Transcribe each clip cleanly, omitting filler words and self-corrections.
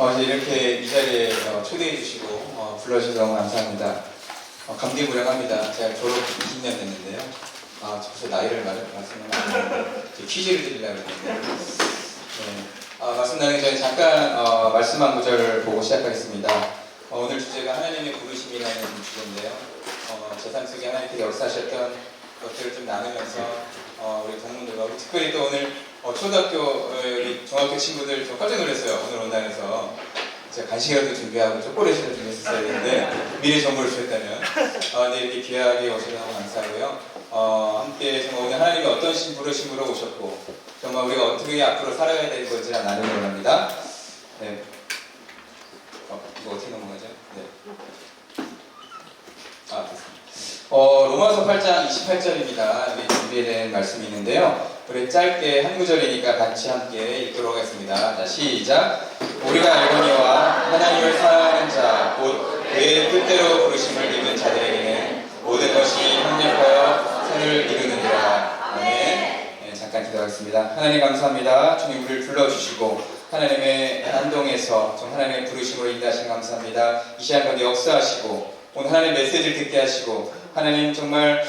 이제 이렇게 이 자리에 초대해 주시고 불러주셔서 너무 감사합니다. 감개무량합니다. 제가 졸업 20년 됐는데요. 벌써 나이를 말씀을 안 했는데 퀴즈를 드리려고 했는데 말씀 나누기 전에 잠깐 말씀 한 구절 보고 시작하겠습니다. 오늘 주제가 하나님의 부르심이라는 주제인데요. 제 삶 속에 하나님께서 역사하셨던 것들을 좀 나누면서 우리 동문들과 특별히 또 오늘 초등학교, 우리 중학교 친구들 좀 깜짝 놀랐어요. 오늘 온다면서 제가 간식이라도 준비하고 초콜릿이라도 준비했었어야 되는데 미리 정보를 주셨다면 네, 이렇게 귀하게 오셔서 너무 감사하고요. 함께 정말 오늘 하나님이 어떤 부르심으로 오셨고 정말 우리가 어떻게 앞으로 살아가야 되는 건지를 나누려고 합니다. 네. 이거 어떻게 넘어가죠? 네. 됐습니다. 로마서 8장 28절입니다. 여기 준비된 말씀이 있는데요. 우리 짧게 한 구절이니까 같이 함께 읽도록 하겠습니다. 자, 시작. 우리가 알거니와 하나님을 사랑하는 자, 곧 그의 뜻대로 부르심을 입은 자들에게는 모든 것이 협력하여 선을 이루느니라. 아멘. 네, 잠깐 기도하겠습니다. 하나님 감사합니다. 주님 우리를 불러주시고 하나님의 한동에서 좀 하나님의 부르심으로 인도하신 감사합니다. 이 시간 가운데 역사하시고 오늘 하나님의 메시지를 듣게 하시고 하나님 정말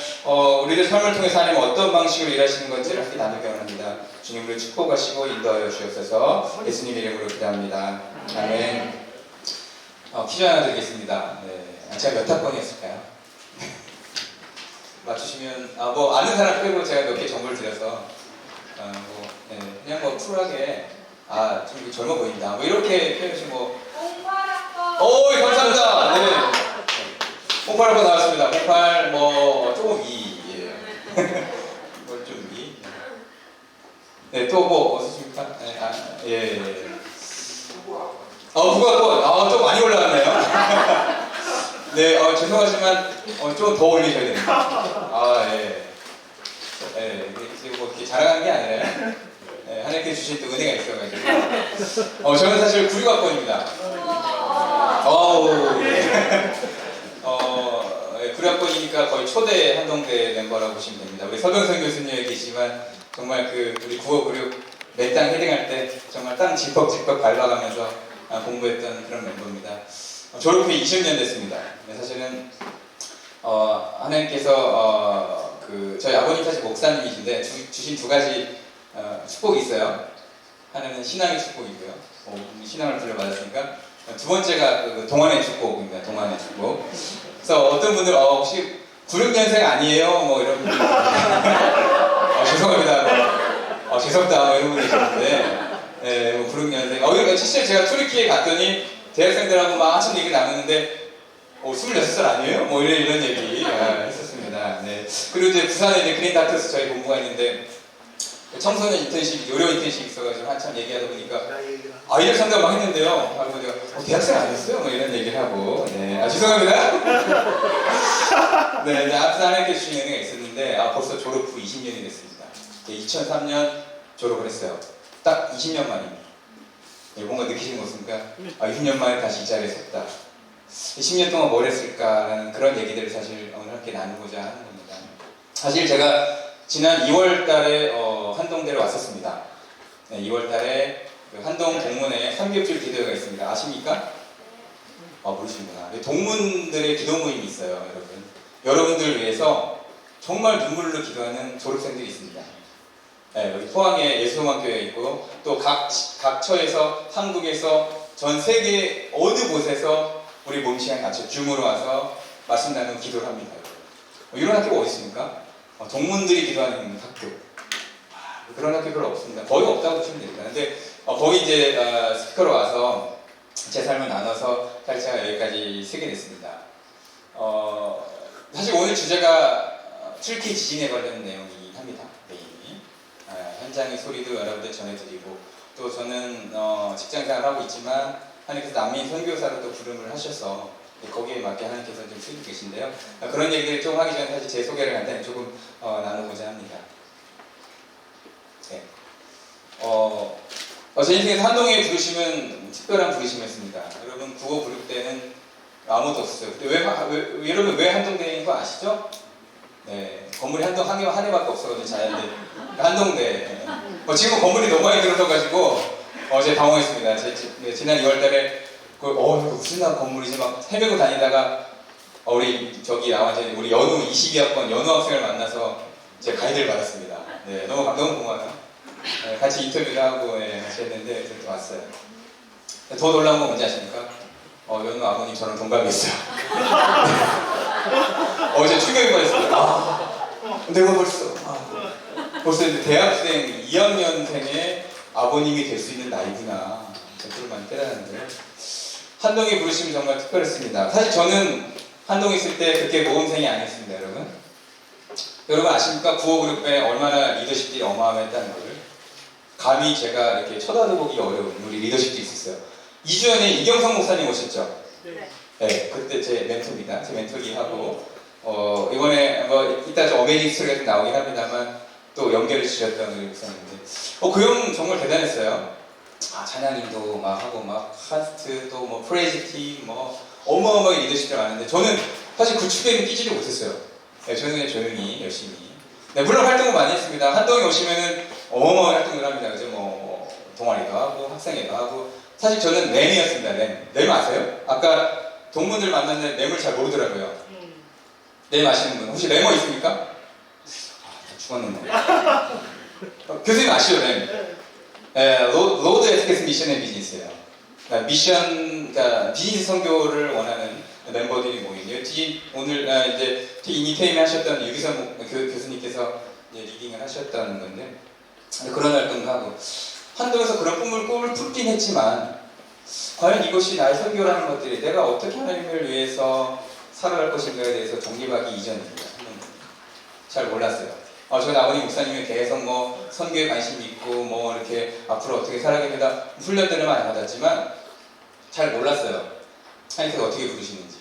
우리들 삶을 통해서 하나님 어떤 방식으로 일하시는 건지를 함께 나누기 원합니다. 주님 우리를 축복하시고 인도하여 주옵소서. 예수님 이름으로 기도합니다. 아멘. 퀴즈 하나 드리겠습니다. 네. 제가 몇 학번이었을까요? 맞추시면 아는 사람 빼고 제가 몇 개 정보를 드려서 네. 그냥 쿨하게 좀 젊어 보인다 이렇게 표현하시면 08학번 감사합니다. 네. 08학번 나왔습니다. 08 조금 위예요. 좀 위. 네, 또 어떻습니까? 예. 국악권 좀 많이 올라갔네요. 네, 죄송하지만 좀 더 올리셔야 됩니다. 예. 이게 이렇게 자랑하는 게 아니라 하나님께 주신 또 은혜가 있어가지고 저는 사실 96학번입니다. 구략권이니까 거의 초대 한동대 멤버라고 보시면 됩니다. 우리 서병선 교수님 여기 계시지만 정말 우리 9호 96 맨땅 헤딩할 때 정말 땅 질퍽질퍽 밟아가면서 공부했던 그런 멤버입니다. 졸업 후 20년 됐습니다. 사실은 하나님께서 저희 아버님 사실 목사님이신데 주신 두 가지 축복이 있어요. 하나는 신앙의 축복이고요. 신앙을 들려받았으니까 두 번째가 동안의 축복입니다. 동안의 축복. 그래서 어떤 분들 혹시 96년생 아니에요? 이런 분들 죄송합니다. 죄송합니다. 이런 분들 계시는데 96년생 실제 제가 투르키에 갔더니 대학생들하고 막 한참 얘기 나누는데 26살 아니에요? 이런 얘기 했었습니다. 네. 그리고 이제 부산에 이제 그린 닥터스 저희 본부가 있는데 청소년 인턴십, 요료 인턴십 있어가지고 한참 얘기하다 보니까 이력 상담 막 했는데요. 그리고 내가 대학생 아니었어요? 이런 얘기를 하고 죄송합니다. 네, 아무튼 하나님께 주신 은혜가 있었는데 벌써 졸업 후 20년이 됐습니다. 2003년 졸업을 했어요. 딱 20년 만입니다. 뭔가 느끼신 거 없습니까? 20년 만에 다시 이 자리에 섰다. 10년 동안 뭘 했을까라는 그런 얘기들을 사실 오늘 함께 나누고자 하는 겁니다. 사실 제가 지난 2월 달에 한동대를 왔었습니다. 네, 2월 달에 한동 동문에 삼겹줄 기도회가 있습니다. 아십니까? 모르시는구나. 동문들의 기도 모임이 있어요, 여러분. 여러분들 위해서 정말 눈물로 기도하는 졸업생들이 있습니다. 네, 여기 포항에 예수소망교회가 있고 또 각 처에서 한국에서 전 세계 어느 곳에서 우리 몸시간 같이 줌으로 와서 말씀 나누고 기도를 합니다. 이런 학교가 어디 있습니까? 동문들이 기도하는 학교. 그런 학교 별로 없습니다. 거의 없다고 보시면 됩니다. 근데 거기 이제 스피커로 와서 제 삶을 나눠서 사실 제가 여기까지 쓰게 됐습니다. 사실 오늘 주제가 튀르키 지진에 관련 내용이긴 합니다. 메인이. 현장의 소리도 여러분들 전해드리고 또 저는 직장생활을 하고 있지만 하나님께서 난민 선교사로 또 부름을 하셔서 거기에 맞게 하나님께서 좀 쓰고 계신데요. 그런 얘기를 좀 하기 전에 사실 제 소개를 간단히 조금 나누고자 합니다. 네. 제 인생에서 한동의 부르심은 특별한 부르심이었습니다. 여러분 국어 부를 때는 아무도 없었어요. 근데 여러분 왜 한동대인 거 아시죠? 네, 건물이 한 대밖에 없어가지고 자연대 한동대. 지금 건물이 너무 많이 들어서가지고 어제 당황했습니다. 지난 2월달에 이거 무슨 건물이지 막 헤매고 다니다가 우리 저기 나와 이제 우리 연우 22학번 연우 학생을 만나서 제 가이드를 받았습니다. 네, 너무 고마워요. 네, 같이 인터뷰도 하고 같이 했는데 그래서 왔어요. 더 놀라운 건 뭔지 아십니까? 연우 아버님 저랑 동갑이었어요. 어제 충격이 받았어요. 내가 벌써 이제 대학생 2학년생의 아버님이 될 수 있는 나이구나. 그걸 많이 깨달았는데요. 한동희 부르심이 정말 특별했습니다. 사실 저는 한동희 있을 때 그렇게 모범생이 아니었습니다, 여러분. 여러분 아십니까? 구호그룹에 얼마나 리더십이 어마어마했다는 것을. 감히 제가 이렇게 쳐다보기 어려운 우리 리더십도 있었어요. 2주 전에 이경성 목사님 오셨죠? 네, 그때 제 멘토입니다. 제 멘토기하고 이번에 이따 좀 어메이징 스토리가 좀 나오긴 합니다만 또 연결을 주셨던 우리 목사님인데 그 형 정말 대단했어요. 찬양인도 막 하고 막 카스트 또 뭐 프레이즈 팀 뭐 어마어마하게 리더십이 많은데 저는 사실 그 축에는 끼지를 못했어요. 네, 저는 그냥 조용히 열심히. 네, 물론 활동을 많이 했습니다. 한동에 오시면은 어마어마한 활동을 합니다. 그죠? 뭐 동아리도 하고 학생회도 하고. 사실 저는 램이었습니다. 램 아세요? 아까 동문들 만났는데 램을 잘 모르더라고요. 램 아시는 분 혹시 램어 있습니까? 다 죽었는데. 교수님 아시죠 램? 로드 에티켓스 미션 앤 비즈니스예요. 그러니까 미션, 그러니까 비즈니스 선교를 원하는 멤버들이 모이네요. 오늘 이제 이니테임 하셨던 유기선 교수님께서 리딩을 하셨다는 건데 그런 활동도 하고 한동에서 그런 꿈을 품긴 했지만 과연 이것이 나의 선교라는 것들이 내가 어떻게 하나님을 위해서 살아갈 것인가에 대해서 정립하기 이전입니다. 잘 몰랐어요. 저희 아버님 목사님이 계속 뭐 선교에 관심이 있고 뭐 이렇게 앞으로 어떻게 살아가겠다 훈련들을 많이 받았지만 잘 몰랐어요. 하나님께서 어떻게 부르시는지.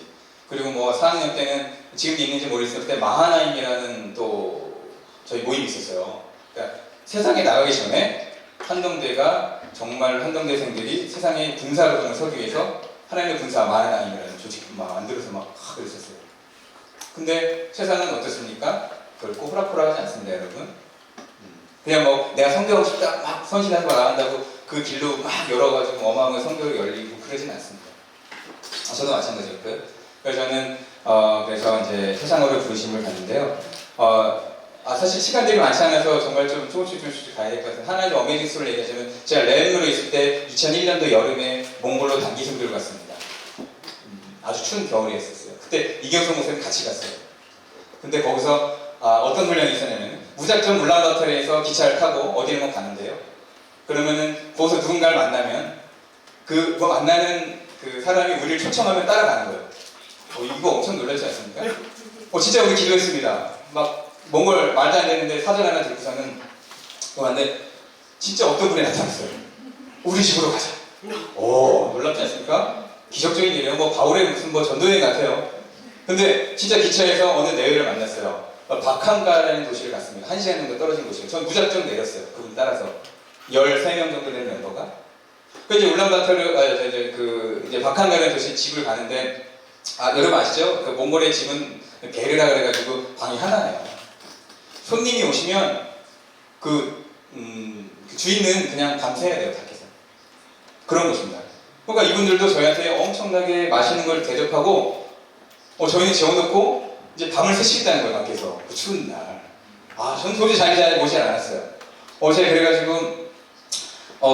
그리고 뭐 4학년 때는 지금도 있는지 모르겠어요. 그때 마하나임이라는 또 저희 모임이 있었어요. 그러니까 세상에 나가기 전에 한동대가 정말 한동대생들이 세상에 군사활동을 서기 위해서 하나님의 군사 마하나임이라는 조직을 막 만들어서 막 그랬었어요. 근데 세상은 어떻습니까? 결코 호락호락하지 않습니다, 여러분. 그냥 뭐 내가 선교하고 싶다, 막 선신하고 나간다고 그 길로 막 열어가지고 어마어마한 선교를 열리고 그러진 않습니다. 저도 마찬가지였고요. 그래서 저는 그래서 이제 세상으로 부르심을 받는데요. 사실 시간들이 많지 않아서 정말 좀 조금씩 가야 될 것 같아요. 하나의 어메이징 스토리를 얘기하자면 제가 램으로 있을 때 2001년도 여름에 몽골로 단기 선교를 갔습니다. 아주 추운 겨울이었어요. 그때 이경성 목사님 같이 갔어요. 근데 거기서 어떤 훈련이 있었냐면 무작정 울란바토르에서 기차를 타고 어디로 가는데요. 그러면은 거기서 누군가를 만나면 그 만나는 그 사람이 우리를 초청하면 따라가는 거예요. 이거 엄청 놀랐지 않습니까? 진짜 우리 기도했습니다. 막 몽골 말도 안 되는데 사전 하나 들고서는 왔는데 진짜 어떤 분이 나타났어요. 우리 집으로 가자. 놀랍지 않습니까? 기적적인 일이에요. 뭐 바울의 무슨 뭐 전도여행 같아요. 근데 진짜 기차에서 어느 내외를 만났어요. 박한가라는 도시를 갔습니다. 1시간 정도 떨어진 곳이에요. 전 무작정 내렸어요. 그분 따라서 13명 정도 되는 멤버가. 그 이제 울란바토르 이제 박한가라는 도시 집을 가는데 여러분 아시죠? 그 몽골의 집은 게르라 그래가지고 방이 하나예요. 손님이 오시면 그 주인은 그냥 밤새야 돼요, 밖에서. 그런 곳입니다. 그러니까 이분들도 저희한테 엄청나게 맛있는 걸 대접하고 저희는 재워놓고 이제 밤을 새시겠다는 거예요, 밖에서. 그 추운 날. 저는 도저히 자기 모시지 않았어요. 제가 그래가지고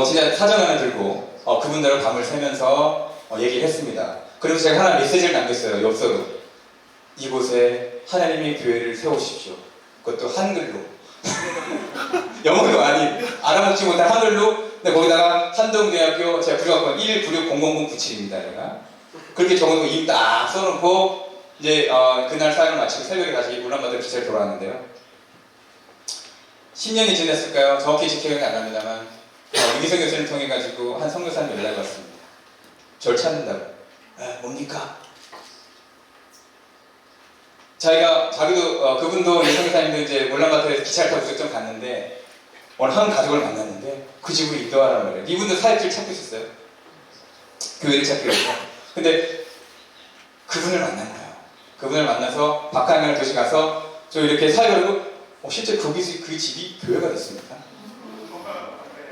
진짜 사정 하나 들고 그분들하고 밤을 새면서 얘기를 했습니다. 그리고 제가 하나 메시지를 남겼어요, 엽서로. 이곳에 하나님의 교회를 세우십시오. 그것도 한글로. 영어도 아닌 알아먹지 못한 한글로. 근데 거기다가 한동대학교 제가 구조학번 1960097입니다. 내가 그렇게 적어놓고 이름 딱 써놓고 이제 그날 사역을 마치고 새벽에 다시 울란바토르 기차를 돌아왔는데요. 10년이 지났을까요? 정확히 기억이 안 납니다만 유기성 교수를 통해 가지고 한 선교사님 연락이 왔습니다. 절 찾는다고. 뭡니까? 자기도 그분도 이 선교사님도 이제 울란바토르에서 기차를 타고 무작정 갔는데 오늘 한 가족을 만났는데 그 집으로 이동하라는 거예요. 이분도 사역지를 찾고 있었어요. 교회를 찾기 위해서. 근데 그분을 만난 거예요. 그분을 만나서 박하영이라는 도시 가서 저 이렇게 사역을 하고 실제 그 집이 교회가 됐습니다.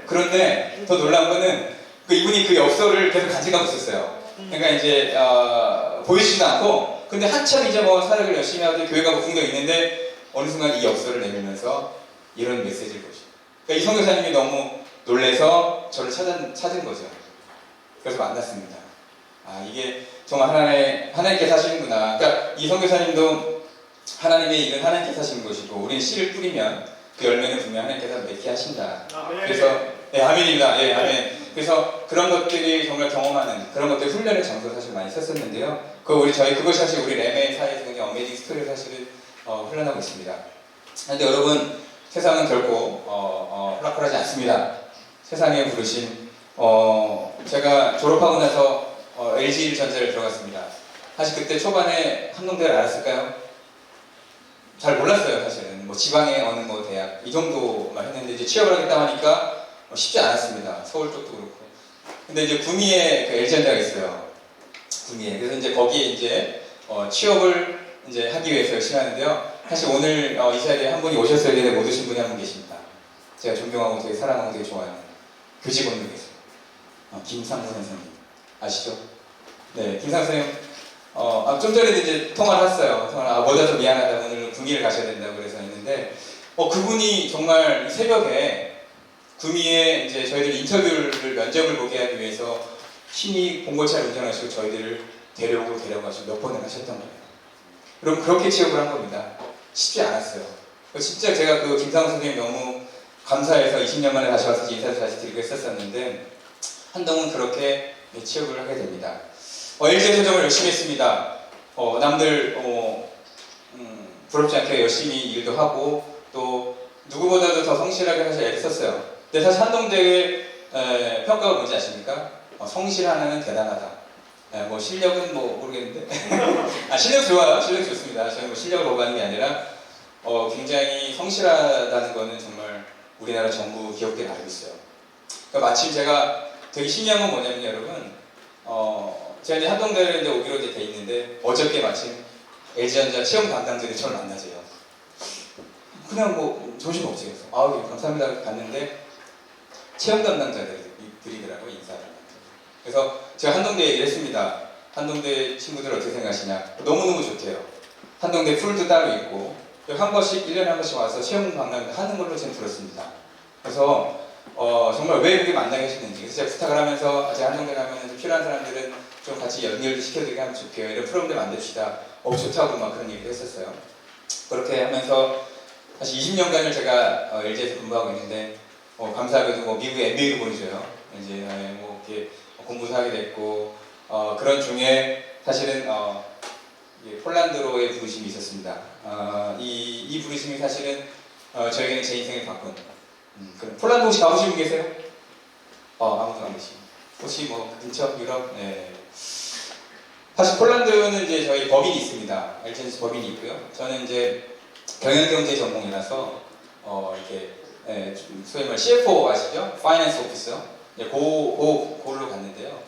그런데 더 놀라운 거는 이분이 그 엽서를 계속 간직하고 있었어요. 그러니까 이제 보이지도 않고, 근데 한참 이제 뭐 사역을 열심히 하고 교회 가고 분명 있는데 어느 순간 이 엽서를 내밀면서 이런 메시지를 보시고, 그러니까 이 선교사님이 너무 놀래서 저를 찾은 거죠. 그래서 만났습니다. 아, 이게 정말 하나님께서 하시는구나. 그러니까 이 선교사님도 하나님의 일은 하나님께서 하시는 것이고, 우리는 씨를 뿌리면 그 열매는 분명 하나님께서 맺게 하신다. 그래서 네, 아멘입니다. 예, 아멘. 그래서 그런 것들이 정말 경험하는 그런 것들 훈련의 장소 사실 많이 썼었는데요. 그것이 사실 우리 렘의 사이에서 굉장히 어메이징 스토리를 사실은 훈련하고 있습니다. 그런데 여러분, 세상은 결코 호락호락하지 않습니다. 세상에 부르신 제가 졸업하고 나서 LG전자를 들어갔습니다. 사실 그때 초반에 한동대를 알았을까요? 잘 몰랐어요. 사실은 뭐 지방의 어느 뭐 대학 이 정도만 했는데 이제 취업을 하겠다 하니까 쉽지 않았습니다. 서울 쪽도 그렇고. 근데 이제 구미에 그 LG전자가 있어요. 구미에. 그래서 이제 거기에 이제 취업을 이제 하기 위해서 열심히 하는데요. 사실 오늘 이 자리에 한 분이 오셨어야 되는데 못 오신 분이 한 분 계십니다. 제가 존경하고 되게 사랑하고 되게 좋아하는 교직원들 계세요. 김상무 선생님 아시죠? 네, 김상무 선생님 좀 전에도 이제 통화를 했어요. 뭐다 좀 미안하다, 오늘 구미를 가셔야 된다고 그래서 했는데 그분이 정말 새벽에 구미에 이제 저희들 인터뷰를 면접을 보게 하기 위해서 신이 봉고차를 운전하시고 저희들을 데려가시고 몇 번을 하셨던 거예요. 그럼 그렇게 취업을 한 겁니다. 쉽지 않았어요. 진짜 제가 그 김상우 선생님 너무 감사해서 20년 만에 다시 와서 인사를 다시 드리고 했었는데 한동훈 그렇게 취업을 하게 됩니다. LG에서 정말 열심히 했습니다. 남들 부럽지 않게 열심히 일도 하고 또 누구보다도 더 성실하게 사실 애를 썼어요. 근데 사실 한동대의 평가가 뭔지 아십니까? 성실하는 대단하다. 뭐 실력은 뭐 모르겠는데 실력 좋아요. 실력 좋습니다. 저는 뭐 실력을 보고하는 게 아니라 굉장히 성실하다는 거는 정말 우리나라 정부 기업들이 알고 있어요. 그러니까 마침 제가 되게 신기한 건 뭐냐면 여러분 제가 이제 한동대에 이제 오기로 이제 돼 있는데 어저께 마침 LG전자 체험 담당자들이 저를 만나세요. 그냥 뭐 조심 없이 해서 감사합니다 갔는데 체험 담당자들이더라고요. 인사를. 그래서 제가 한동대 얘기를 했습니다. 한동대 친구들 어떻게 생각하시냐. 너무너무 좋대요. 한동대 풀도 따로 있고 한 번씩 1년에 한 번씩 와서 체험 강연 하는 걸로 제가 들었습니다. 그래서 정말 왜 그렇게 만나게 하시는지 그래서 제가 부탁을 하면서 제가 한동대 가면 필요한 사람들은 좀 같이 연결도 시켜드리게 하면 좋게요. 이런 프로그램 만듭시다. 좋다고 막 그런 얘기도 했었어요. 그렇게 하면서 사실 20년간을 제가 LG에서 근무하고 있는데 감사하게도 뭐 미국에 MBA도 보내줘요. 이제 뭐 이렇게 공부도 하게 됐고 그런 중에 사실은 폴란드로의 부르심이 있었습니다. 이 부르심이 사실은 저에게는 제 인생을 바꾼. 폴란드 혹시 가보신 분 계세요? 아무도 안 계시고. 혹시 뭐 근처 유럽? 네. 사실 폴란드는 이제 저희 법인이 있습니다. LG에서 법인이 있고요. 저는 이제 경영경제 전공이라서 이렇게 소위 말 CFO 아시죠? 파이낸스 오피서. 그걸로 갔는데요.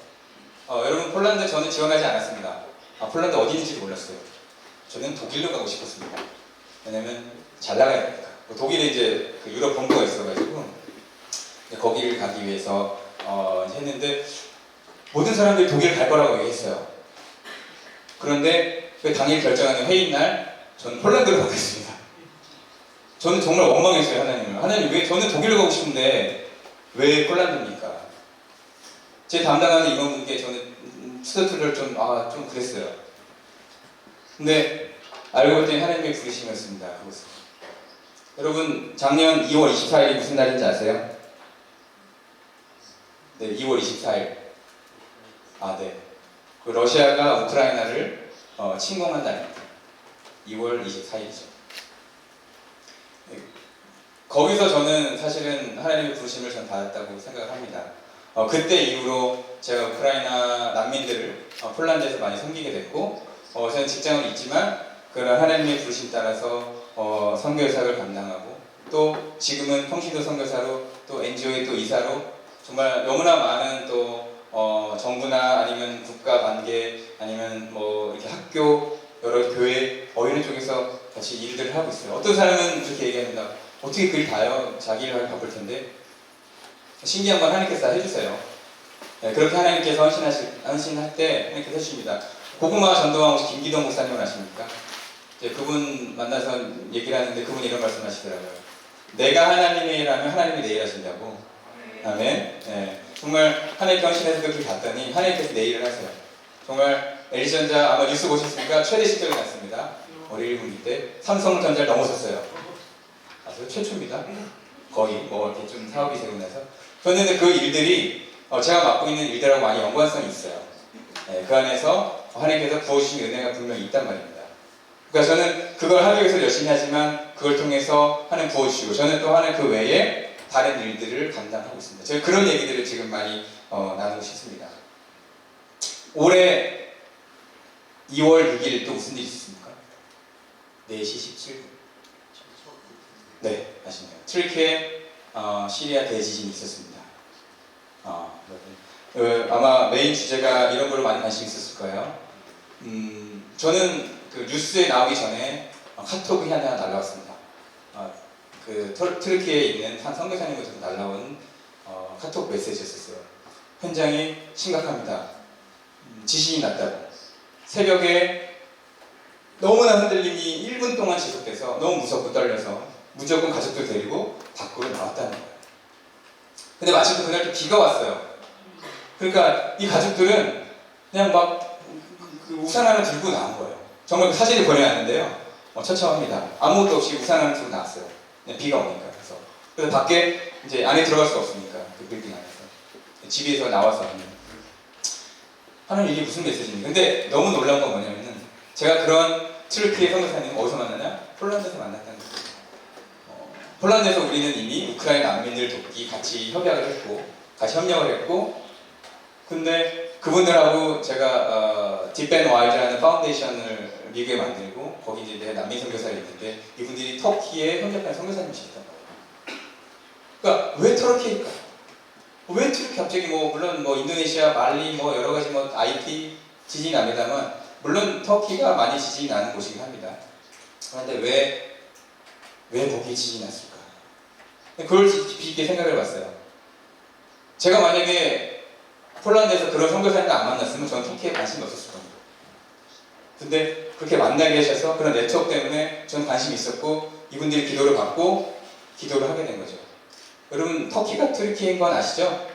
여러분 폴란드 저는 지원하지 않았습니다. 폴란드 어디 있는지도 몰랐어요. 저는 독일로 가고 싶었습니다. 왜냐면 잘 나가야 되니까. 독일에 이제 그 유럽 본부가 있어가지고 거기를 가기 위해서 했는데 모든 사람들이 독일 갈 거라고 얘기했어요. 그런데 그 당일 결정하는 회의 날 저는 폴란드로 가겠습니다. 저는 정말 원망했어요. 하나님 왜 저는 독일로 가고 싶은데 왜 폴란드입니까? 제 담당하는 임원분께 저는 스타트를 좀 그랬어요. 근데 알고 봤더니 하나님의 부르심이었습니다. 그것은. 여러분 작년 2월 24일이 무슨 날인지 아세요? 네, 2월 24일. 네. 그 러시아가 우크라이나를 침공한 날입니다. 2월 24일이죠. 네. 거기서 저는 사실은 하나님의 부르심을 전 받았다고 생각을 합니다. 그때 이후로 제가 우크라이나 난민들을 폴란드에서 많이 섬기게 됐고 저는 직장은 있지만 그런 하나님의 부르심 따라서 선교사를 감당하고 또 지금은 평신도 선교사로 또 NGO의 또 이사로 정말 너무나 많은 또 정부나 아니면 국가 관계 아니면 뭐 이렇게 학교 여러 교회 이런 쪽에서 같이 일들을 하고 있어요. 어떤 사람은 그렇게 얘기합니다. 어떻게 그일 다요? 자기 일 하면 바쁠 텐데. 신기한 건 하나님께서 다 해주세요. 그렇게 하나님께서 헌신할 때 하나님께서 하십니다. 고구마 전도왕 혹시 김기동 목사님을 아십니까? 그분 만나서 얘기를 하는데 그분이 이런 말씀 하시더라고요. 내가 하나님의 일하면 하나님이 내 일 하신다고. 아멘. 정말 하나님께 헌신해서 그렇게 갔더니 하나님께서 내 일을 하세요. 정말 LG전자 아마 뉴스 보셨습니까? 최대 실적이 났습니다. 우리 1분기 때 삼성전자를 넘어섰어요. 아주 최초입니다. 거의 뭐 이렇게 좀 사업이 되고 나서 저는 그 일들이 제가 맡고 있는 일들하고 많이 연관성이 있어요. 그 안에서 하나님께서 부어주신 은혜가 분명히 있단 말입니다. 그러니까 저는 그걸 하기 위해서 열심히 하지만 그걸 통해서 하나님 부어주시고 저는 또 하나님 그 외에 다른 일들을 감당하고 있습니다. 제가 그런 얘기들을 지금 많이 나누고 싶습니다. 올해 2월 6일 또 무슨 일이 있었습니까? 4시 17분. 네, 아시네요. 트르키에 시리아 대지진이 있었습니다. 아마 메인 주제가 이런 걸로 많이 관심이 있었을 거예요. 저는 그 뉴스에 나오기 전에 카톡이 하나 날라왔습니다. 그 트르키에 있는 한 선교사님으로부터 날라온 카톡 메시지였었어요. 현장이 심각합니다. 지진이 났다고. 새벽에 너무나 흔들림이 1분 동안 지속돼서 너무 무섭고 떨려서 무조건 가족들 데리고 밖으로 나왔다는 거예요. 근데 마침 그날 또 비가 왔어요. 그러니까 이 가족들은 그냥 막 그 우산 하나 들고 나온 거예요. 정말 그 사진을 보내놨는데요. 처참합니다. 아무것도 없이 우산 하나 들고 나왔어요. 그냥 비가 오니까. 그래서 밖에 이제 안에 들어갈 수가 없으니까 그 빌딩 안에서 집에서 나와서 하는 이게 무슨 메시지입니까? 근데 너무 놀라운 건 뭐냐면은 제가 그런 트르키의 선교사님 어디서 만나냐? 폴란드에서 만났다는 거예요. 폴란드에서 우리는 이미 우크라이나 난민들 돕기 같이 협약을 했고 같이 협력을 했고 근데 그분들하고 제가 딥앤와이즈라는 파운데이션을 미국에 만들고 거기 이제 내 난민 선교사를 있는데 이분들이 터키에 협력하는 선교사님이시단 말이에요. 그러니까 왜 터키일까? 왜 트르키 갑자기 물론 인도네시아, 말리 여러 가지 IT 지진이 납니다만 물론 터키가 많이 지진이 나는 곳이긴 합니다. 그런데 왜 거기에 지진이 났을까? 그걸 깊이 있게 생각을 해봤어요. 제가 만약에 폴란드에서 그런 선교사님을 안 만났으면 저는 터키에 관심이 없었을 겁니다. 근데 그렇게 만나게 하셔서 그런 네트워크 때문에 저는 관심이 있었고 이분들이 기도를 받고 기도를 하게 된 거죠. 여러분 터키가 트르키인 건 아시죠?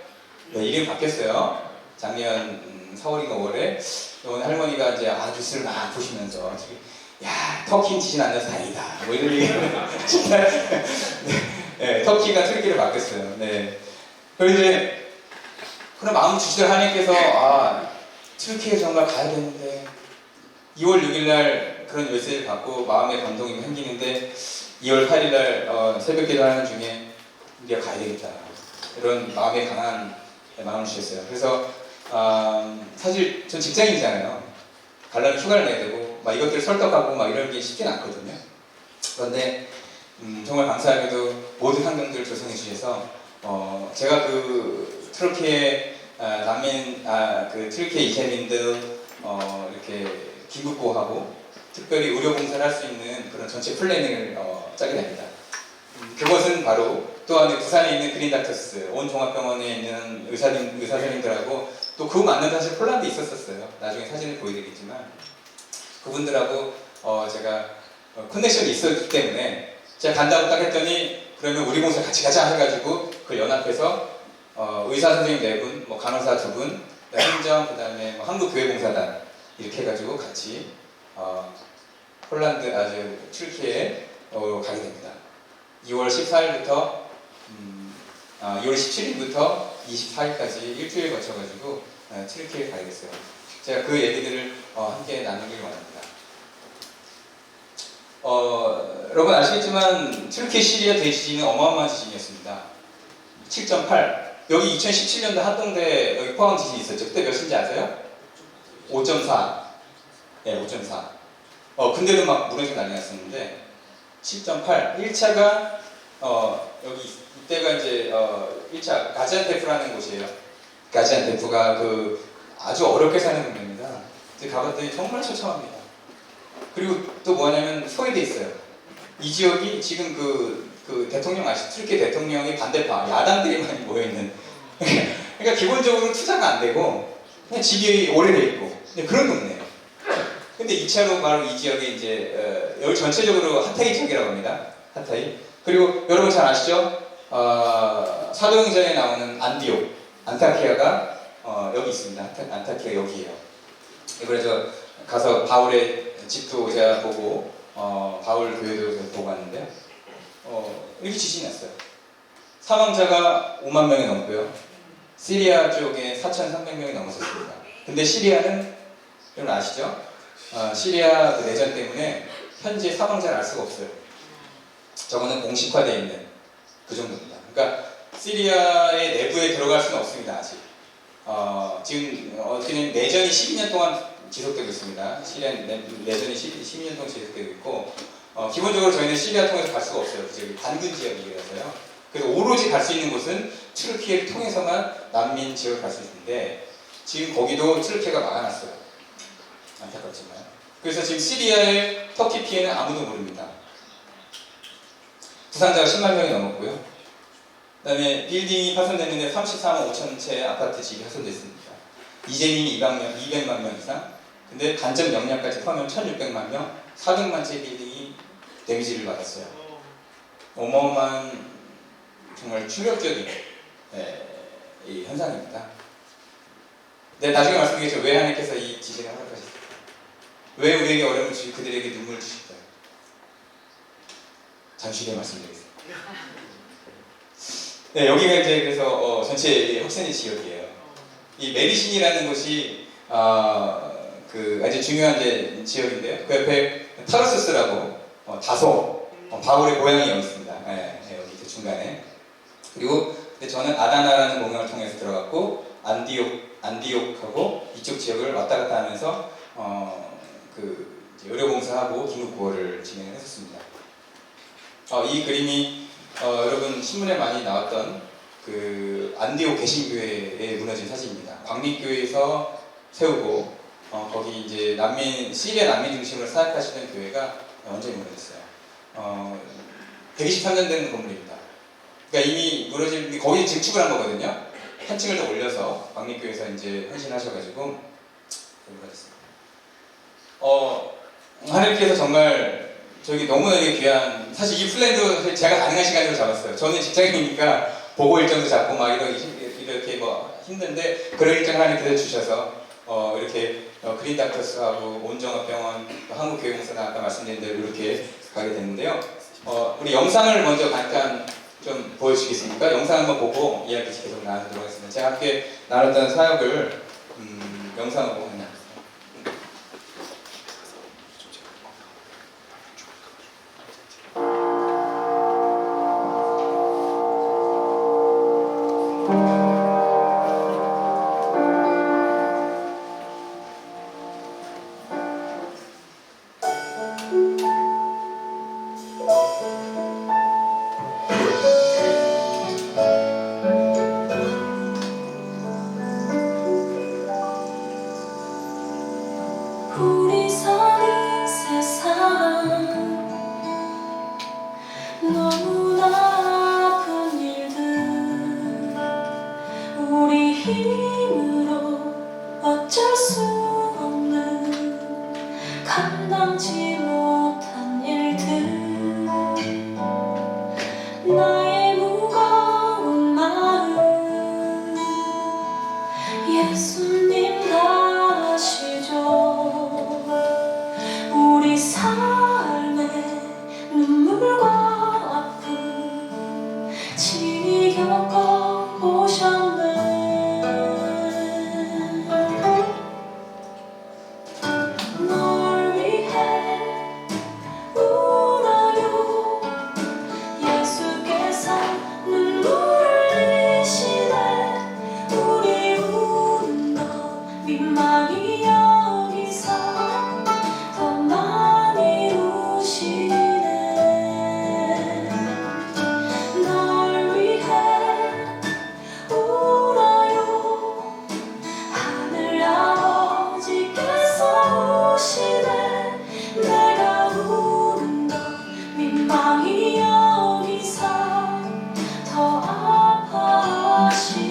네, 이름이 바뀌었어요. 작년 4월인가 5월에 오늘 할머니가 이제 뉴스를 막 보시면서 야 터키 지진 안 나서 다행이다 이런 얘기를 네, 터키가 트르키를 바뀌었어요. 네. 그리고 이제 그런 마음 주시던 하나님께서 트르키에 정말 가야 되는데 2월 6일날 그런 메시지를 받고 마음의 감동이 생기는데 2월 8일날 새벽 기도하는 중에 우리가 가야 되겠다 이런 마음에 강한 마음을 주셨어요. 그래서 사실 전 직장인이잖아요. 가려면 휴가를 내야 되고 이것들을 설득하고 이런 게 쉽진 않거든요. 그런데 정말 감사하게도 모든 환경들을 조성해 주셔서 제가 그 트르키의 난민 그 트르키의 이재민들 이렇게 긴급보호하고 특별히 의료 봉사를 할 수 있는 그런 전체 플래닝을 짜게 됩니다. 그것은 바로 또한 부산에 있는 그린닥터스 온 종합병원에 있는 의사선생님들하고 또 그 맞는 사실 폴란드에 있었어요. 나중에 사진을 보여드리겠지만 그분들하고 제가 커넥션이 있었기 때문에 제가 간다고 딱 했더니 그러면 우리 봉사 같이 가자 해가지고 그 연합해서 의사선생님 4분, 간호사 2분, 행정, 그 다음에 한국교회봉사단 이렇게 해가지고 같이 폴란드 트르키에 가게 됩니다. 2월 14일부터 2월 17일부터 24일까지 일주일 거쳐가지고 트르키에 가야겠어요. 제가 그 얘기들을 함께 나누길 원합니다. 여러분 아시겠지만 트르키 시리아 대지진은 어마어마한 지진이었습니다. 7.8 여기 2017년도 하동대 여기 포항 지진이 있었죠. 그때 몇인지 아세요? 5.4 네, 5.4 근데도 막 무너지고 난리 났었는데 7.8 1차가 여기 이때가 이제 1차 가지안테프라는 곳이에요. 가지안테프가 그 아주 어렵게 사는 동네입니다. 가봤더니 정말 처참합니다. 그리고 또 뭐냐면 소외돼 있어요. 이 지역이 지금 그 대통령 트르키 대통령이 반대파 야당들이 많이 모여있는 그러니까 기본적으로 투자가 안 되고 그냥 집이 오래돼 있고 그런 동네예요. 근데 2차로 바로 이 지역에 이제 여기 전체적으로 핫타이 지역이라고 합니다. 핫타이. 그리고 여러분 잘 아시죠? 사도행전에 나오는 안디옥, 안타키아가 여기 있습니다. 안타키아 여기에요. 그래서 가서 바울의 집도 제가 보고 바울 교회도 제가 보고 왔는데요. 이렇게 지진이 났어요. 사망자가 5만 명이 넘고요. 시리아 쪽에 4,300명이 넘었었습니다. 근데 시리아는 여러분 아시죠? 시리아 그 내전 때문에 현재 사망자를 알 수가 없어요. 저거는 공식화되어 있는 그 정도입니다. 그러니까 시리아의 내부에 들어갈 수는 없습니다. 아직. 지금 어떻게는 내전이 12년 동안 지속되고 있습니다. 시리아 내전이 12년 동안 지속되고 있고 기본적으로 저희는 시리아 통해서 갈 수가 없어요. 그 지역이 반군 지역이라서요. 그래서 오로지 갈 수 있는 곳은 튀르키예를 통해서만 난민 지역을 갈 수 있는데 지금 거기도 튀르키예가 막아놨어요. 안타깝지만. 그래서 지금 시리아의 터키 피해는 아무도 모릅니다. 부상자가 10만 명이 넘었고요. 그 다음에 빌딩이 파손됐는데 34만 5천 채의 아파트 집이 파손됐습니다. 이재민이 200만 명 이상, 근데 간접 영향까지 포함하면 1600만 명, 400만 채 빌딩이 데미지를 받았어요. 어마어마한 정말 충격적인 이 현상입니다. 네, 나중에 말씀드리겠죠. 왜 하나님께서 이 지진을 허락하셨을까? 왜 우리에게 어려움을 주시고 그들에게 눈물을 주실까요? 잠시 후에 말씀드리겠습니다. 네, 여기가 이제 그래서 전체 혁신의 지역이에요. 이 메디신이라는 곳이 그 아주 중요한 이제 지역인데요. 그 옆에 타르수스라고 다소 바울의 고향이 여기 있습니다. 여기 그 중간에. 그리고 근데 저는 아다나라는 공항을 통해서 들어갔고 안디옥하고 이쪽 지역을 왔다 갔다 하면서 그 의료봉사하고 긴급구호를 진행을 했었습니다. 이 그림이 여러분 신문에 많이 나왔던 그 안디옥 개신교회에 무너진 사진입니다. 광립교회에서 세우고 거기 이제 시리아 난민 중심으로 사역하시는 교회가 완전히 무너졌어요. 123년 된 건물입니다. 그러니까 이미 무너진 거기 증축을 한 거거든요. 한 층을 더 올려서 광립교회에서 이제 헌신하셔가지고 무너졌습니다. 하나님께서 정말 저기 너무나게 귀한, 사실 이 플랜도 제가 가능한 시간으로 잡았어요. 저는 직장인이니까 보고 일정도 잡고 막 이렇게 뭐 힘든데 그런 일정 하나님께서 주셔서 이렇게 그린닥터스하고 온종합병원, 한국교회공사나 아까 말씀드린 대로 이렇게 가게 됐는데요. 우리 영상을 먼저 잠깐 좀 보여주시겠습니까? 영상 한번 보고 이야기 계속 나누도록 하겠습니다. 제가 함께 나눴던 사역을 영상으로 하나. 우리 사는 세상 너무나 아픈 일들 우리 힘으로 어쩔 수 없는 감당지 못한 일들 나의 무거운 마음 예수님 다 아시죠. 우리 삶의 눈물과 아픔 친히 겪어보셨네. 널 위해 울어요. 예수께서 눈물을 흘리시네. 우리 우는 것 민망히 여기서 더 많이 우시네. 널 위해 울어요. 하늘 아버지께서 우시네. 내가 우는 것 민망히 여기서 더 아파하시네.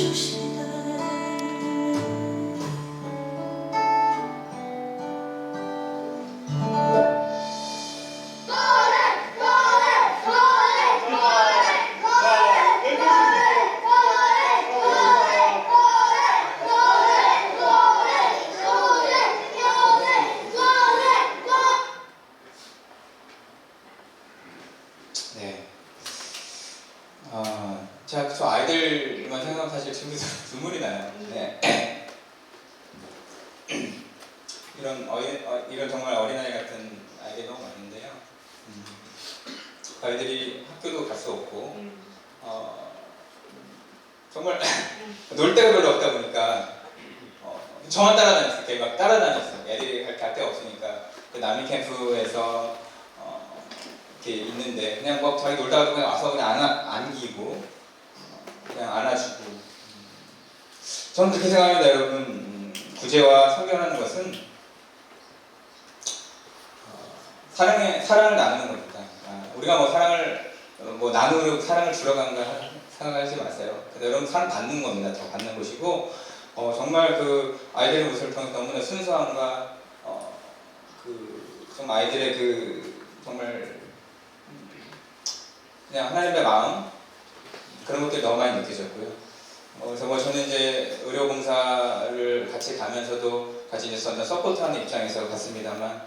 주시네. 네. 제가 저 아이들만 생각하면 사실 지금도 눈물이 나요. 네. 이런 정말 어린아이 같은 아이들이 너무 많은데요. 그 아이들이 학교도 갈 수 없고, 정말 놀 데가 별로 없다 보니까 저만 따라다녔어요. 이렇게 막 따라다녔어요. 애들이 갈 데가 없으니까 그 난민 캠프에서 이렇게 있는데 그냥 뭐 자기 놀다가 그냥 와서 그냥 안기고 그냥 안아주고. 저는 그렇게 생각합니다, 여러분. 구제와 성결하는 것은 사랑을 나누는 겁니다. 우리가 뭐 사랑을 나누고 사랑을 주러 간가 생각하지 마세요. 근데 여러분 사랑 받는 겁니다. 더 받는 것이고 정말 그 아이들의 모습을 통해 너무나 순수함과 좀 아이들의 정말 그냥 하나님의 마음 그런 것들이 너무 많이 느껴졌고요. 그래서 저는 이제 의료봉사를 같이 가면서도 같이 이제 서포트하는 입장에서 갔습니다만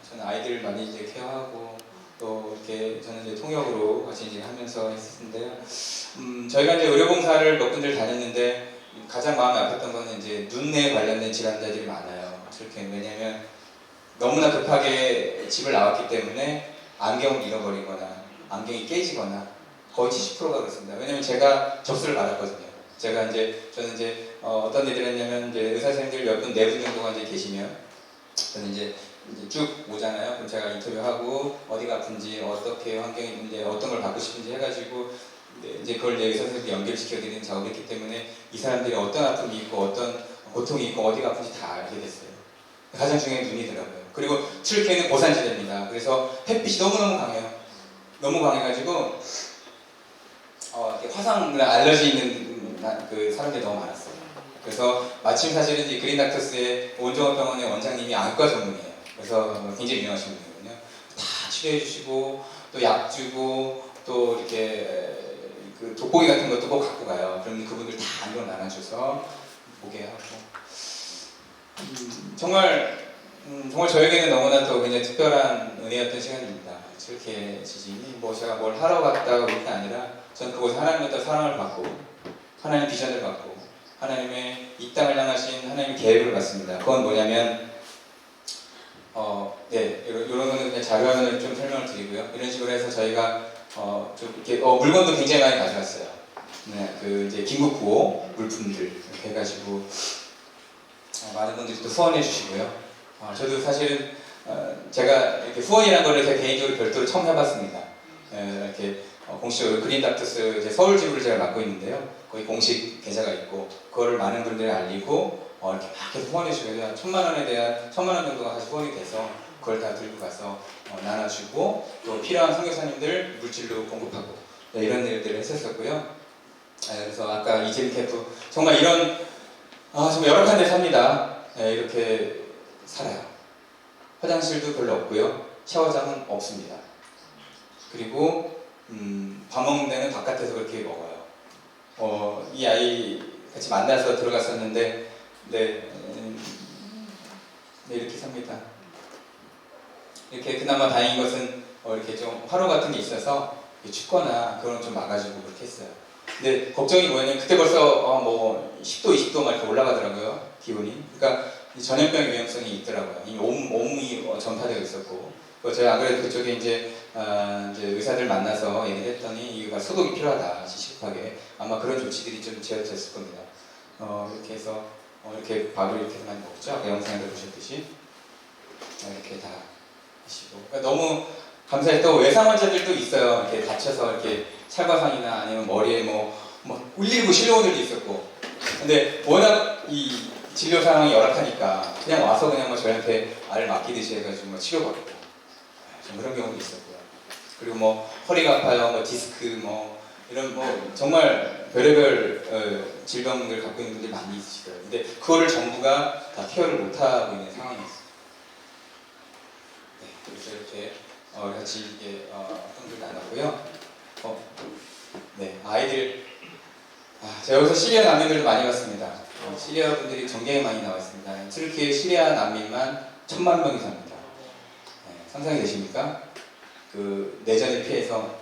저는 아이들을 많이 이제 케어하고 또 이렇게 저는 이제 통역으로 같이 이제 하면서 했었는데요. 저희가 이제 의료봉사를 몇 군데를 다녔는데 가장 마음이 아팠던 거는 이제 눈에 관련된 질환자들이 많아요. 그렇게 왜냐면 너무나 급하게 집을 나왔기 때문에 안경을 잃어버리거나 안경이 깨지거나 거의 70%가 그렇습니다. 왜냐면 제가 접수를 받았거든요. 저는 이제 어떤 일을 했냐면 이제 의사 선생님들 몇 분, 4분 정도가 이제 계시면 저는 이제 쭉 오잖아요. 그럼 제가 인터뷰하고 어디가 아픈지 어떻게 환경이 있는지 어떤 걸 받고 싶은지 해가지고 이제 그걸 이제 의사 선생님께 연결시켜드리는 작업을 했기 때문에 이 사람들이 어떤 아픔이 있고 어떤 고통이 있고 어디가 아픈지 다 알게 됐어요. 가장 중요한 게 눈이더라고요. 그리고 튀르키예는 고산지대입니다. 그래서 햇빛이 너무너무 강해요. 너무 강해가지고 화상 알러지 있는 그 사람들이 너무 많았어요. 그래서 마침 사실은 이 그린 닥터스의 온종원 병원의 원장님이 안과 전문이에요. 그래서 굉장히 유명하신 분이거든요. 다 치료해 주시고 또 약 주고 또 이렇게 그 돋보기 같은 것도 꼭 갖고 가요. 그럼 그분들 다 안경 나눠줘서 보게 하고 정말 저에게는 너무나 또 굉장히 특별한 은혜였던 시간입니다. 이렇게 지진이 제가 뭘 하러 갔다가 그런 게 아니라 저는 그곳에 하나님부터 사랑을 받고 하나님의 비전을 받고 하나님의 이 땅을 향하신 하나님의 계획을 받습니다. 그건 뭐냐면 이런 거는 그냥 자료화면을 좀 설명을 드리고요. 이런 식으로 해서 저희가 좀 이렇게 물건도 굉장히 많이 가져왔어요. 네, 이제 긴급 구호 물품들 이렇게 해가지고 많은 분들이 또 후원해 주시고요. 저도 사실은 제가 이렇게 후원이라는 걸 제가 개인적으로 별도로 처음 해봤습니다. 이렇게 공식적으로 그린 닥터스 이제 서울 지부를 제가 맡고 있는데요. 거기 공식 계좌가 있고 그거를 많은 분들이 알리고 이렇게 막 계속 후원해 주고요. 1,000만 원 정도가 다시 후원이 돼서 그걸 다 들고 가서 나눠주고 또 필요한 선교사님들 물질로 공급하고 이런 일들을 했었었고요. 그래서 아까 이재민 캠프 정말 이런 정말 열악한 데 삽니다. 이렇게 살아요. 화장실도 별로 없고요. 샤워장은 없습니다. 그리고 밥 먹는 데는 바깥에서 그렇게 먹어요. 이 아이 같이 만나서 들어갔었는데 이렇게 삽니다. 이렇게 그나마 다행인 것은 이렇게 좀 화로 같은 게 있어서 춥거나 그런 좀 막아주고 그렇게 했어요. 근데 걱정이 뭐냐면 그때 벌써 10도, 20도 막 이렇게 올라가더라고요. 기온이. 그러니까 전염병 위험성이 있더라고요. 이미 온몸이 전파되어 있었고. 제가 안 그래도 그쪽에 이제 의사들 만나서 얘기를 했더니 이유가 소독이 필요하다. 시급하게. 아마 그런 조치들이 좀 지어졌을 겁니다. 이렇게 해서 이렇게 밥을 이렇게 많이 먹죠. 아까 영상에서 보셨듯이. 이렇게 다 하시고. 그러니까 너무 감사했고 외상 환자들도 있어요. 이렇게 다쳐서 이렇게 찰과상이나 아니면 머리에 119 실려온 일도 있었고. 근데 워낙 이 진료 상황이 열악하니까 그냥 와서 그냥 저희한테 알을 맡기듯이 해가지고 치료받고 좀 그런 경우도 있었고요. 그리고 허리가 아파요, 디스크 이런 정말 별의별 질병을 갖고 있는 분들이 많이 있으시더라고요. 근데 그거를 정부가 다 케어를 못하고 있는 상황이었어요. 네, 그래서 이렇게 같이 이게 형들 나눴고요. 네, 아이들. 제가 여기서 시리아 난민들도 많이 봤습니다. 시리아 분들이 굉장히 많이 나왔습니다. 튀르키예 시리아 난민만 1000만 명이 삽니다. 네, 상상이 되십니까? 그 내전을 피해서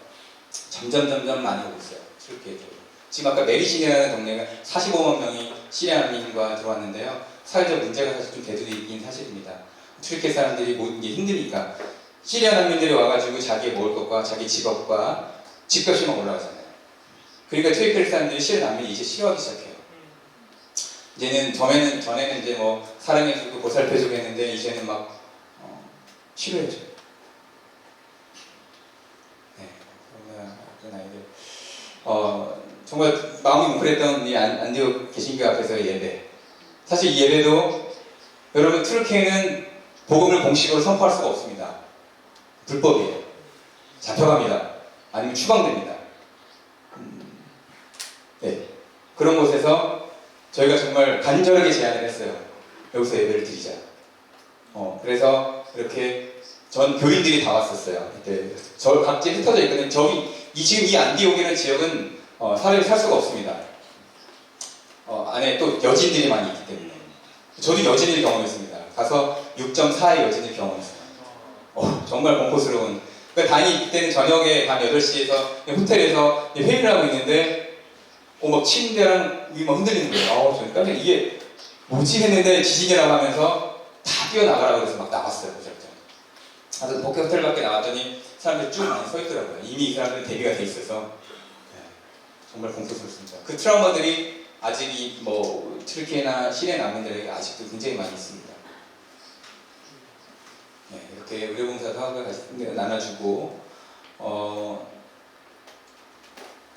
점점 많이 오고 있어요. 튀르키예 쪽으로. 지금 아까 메리신이라는 동네가 45만 명이 시리아 난민과 들어왔는데요. 사회적 문제가 사실 좀 대두되긴 사실입니다. 튀르키예 사람들이 모든 게 힘드니까 시리아 난민들이 와가지고 자기의 먹을 것과 자기 직업과 집값이만 올라가잖아요. 그러니까 튀르키예 사람들이 시리아 난민이 이제 싫어하기 시작해요. 이제는 전에는 이제 뭐 사랑해주고 보살펴주고 했는데 이제는 막 싫어해줘. 네, 그런 아이들. 정말 마음이 뭉클했던 이 안디옥 개신교 앞에서의 예배. 사실 이 예배도 여러분 튀르키예는 복음을 공식으로 선포할 수가 없습니다. 불법이에요. 잡혀갑니다. 아니면 추방됩니다. 네, 그런 곳에서 저희가 정말 간절하게 제안을 했어요. 여기서 예배를 드리자. 그래서 이렇게 전 교인들이 다 왔었어요. 그때 저 각지에 흩어져 있거든요. 지금 이 안디옥이라는 지역은 사람이 살 수가 없습니다. 안에 또 여진들이 많이 있기 때문에. 저도 여진을 경험했습니다. 가서 6.4의 여진을 경험했어요. 정말 공포스러운. 그러니까 이때는 저녁에 밤 8시에서 호텔에서 회의를 하고 있는데 막 침대랑 이게 막 흔들리는 거예요. 저는 깜짝 이게 뭐지 했는데 지진이라고 하면서 다 뛰어나가라고 그래서 막 나갔어요. 그래서 복회 호텔 밖에 나왔더니 사람들이 쭉 많이 서 있더라고요. 이미 이 사람들은 대비가 돼 있어서 정말 공포스럽습니다. 그 트라우마들이 아직 튀르키예나 시리아 난민들에게 아직도 굉장히 많이 있습니다. 네, 이렇게 의료봉사도 하고 나눠주고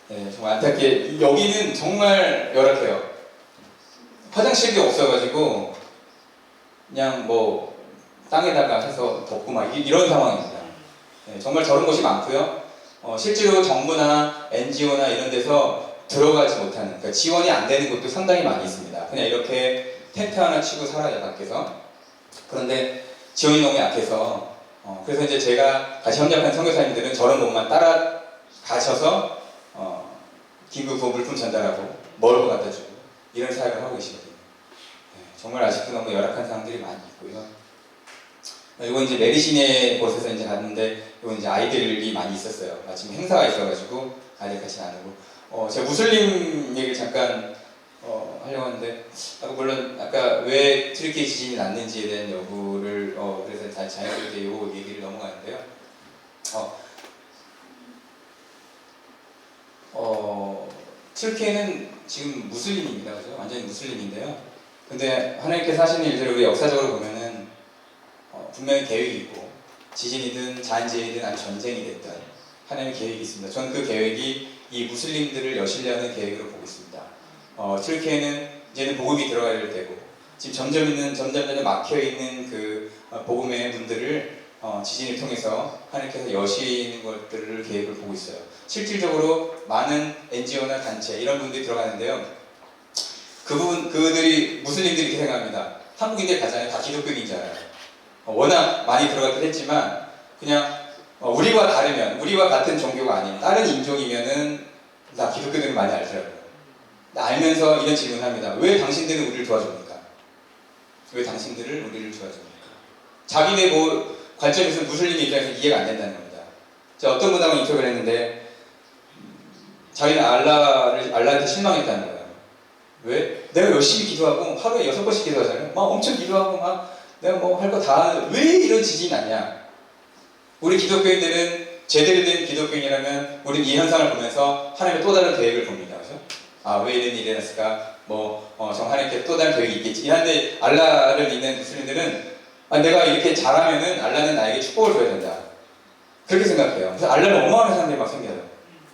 네, 정말 안타깝게 여기는 정말 열악해요. 화장실이 없어가지고 그냥 땅에다가 해서 덮고 막 이런 상황입니다. 네, 정말 저런 곳이 많고요. 실제로 정부나 NGO나 이런 데서 들어가지 못하는, 그러니까 지원이 안 되는 곳도 상당히 많이 있습니다. 그냥 이렇게 텐트 하나 치고 살아요, 밖에서. 그런데 지원이 너무 약해서 그래서 이제 제가 같이 협력한 선교사님들은 저런 곳만 따라가셔서 긴급 구호 물품 전달하고 먹을 거 갖다 주고 이런 사역을 하고 계시거든요. 네, 정말 아직도 너무 열악한 상황들이 많이 있고요. 이건 이제 메디신의 곳에서 이제 갔는데 이건 이제 아이들이 많이 있었어요. 마침 행사가 있어가지고 아이들 같이 나누고 제가 무슬림 얘기를 잠깐 하려고 하는데 물론 아까 왜 튀르키예 지진이 났는지에 대한 여부를 그래서 자연스럽게 이 얘기를 넘어가는데요. 튀르키예는 지금 무슬림입니다. 그죠? 완전히 무슬림인데요. 근데 하나님께서 하시는 일들을 우리 역사적으로 보면은 분명히 계획이 있고 지진이든 자연재해든 아니면 전쟁이 됐든 하나님의 계획이 있습니다. 저는 그 계획이 이 무슬림들을 여시려는 계획으로 보고 있습니다. 튀르키예는 이제는 복음이 들어갈 때고 지금 점점 막혀있는 그 복음의 문들을 지진을 통해서 하나님께서 여시는 것들을 계획을 보고 있어요. 실질적으로 많은 NGO나 단체 이런 분들이 들어가는데요. 그들이 무슬림들이 이렇게 생각합니다. 한국인들 가잖아요. 다 기독교인 줄 알아요. 워낙 많이 들어갔긴 했지만 그냥 우리와 다르면 우리와 같은 종교가 아닌 다른 인종이면은 다 기독교들은 많이 알더라고요. 알면서 이런 질문을 합니다. 왜 당신들은 우리를 도와줍니까? 왜 당신들을 우리를 도와줍니까? 자기네 관점에서 무슬림 입장에서 이해가 안 된다는 겁니다. 제가 어떤 분하고 인터뷰를 했는데 자기는 알라한테 실망했다는 거예요. 왜? 내가 열심히 기도하고 하루에 6번씩 기도하잖아요. 막 엄청 기도하고 막 내가 할 거 다 하는데 왜 이런 지진이 났냐? 우리 기독교인들은 제대로 된 기독교인이라면 우리는 이 현상을 보면서 하나님의 또 다른 계획을 봅니다. 그죠? 왜 이런 일이 일어났을까? 하나님께 또 다른 계획이 있겠지. 이런데 알라를 믿는 무슬림들은 내가 이렇게 잘하면은 알라는 나에게 축복을 줘야 된다. 그렇게 생각해요. 그래서 알라를 원망하는 사람들이 막 생겨요.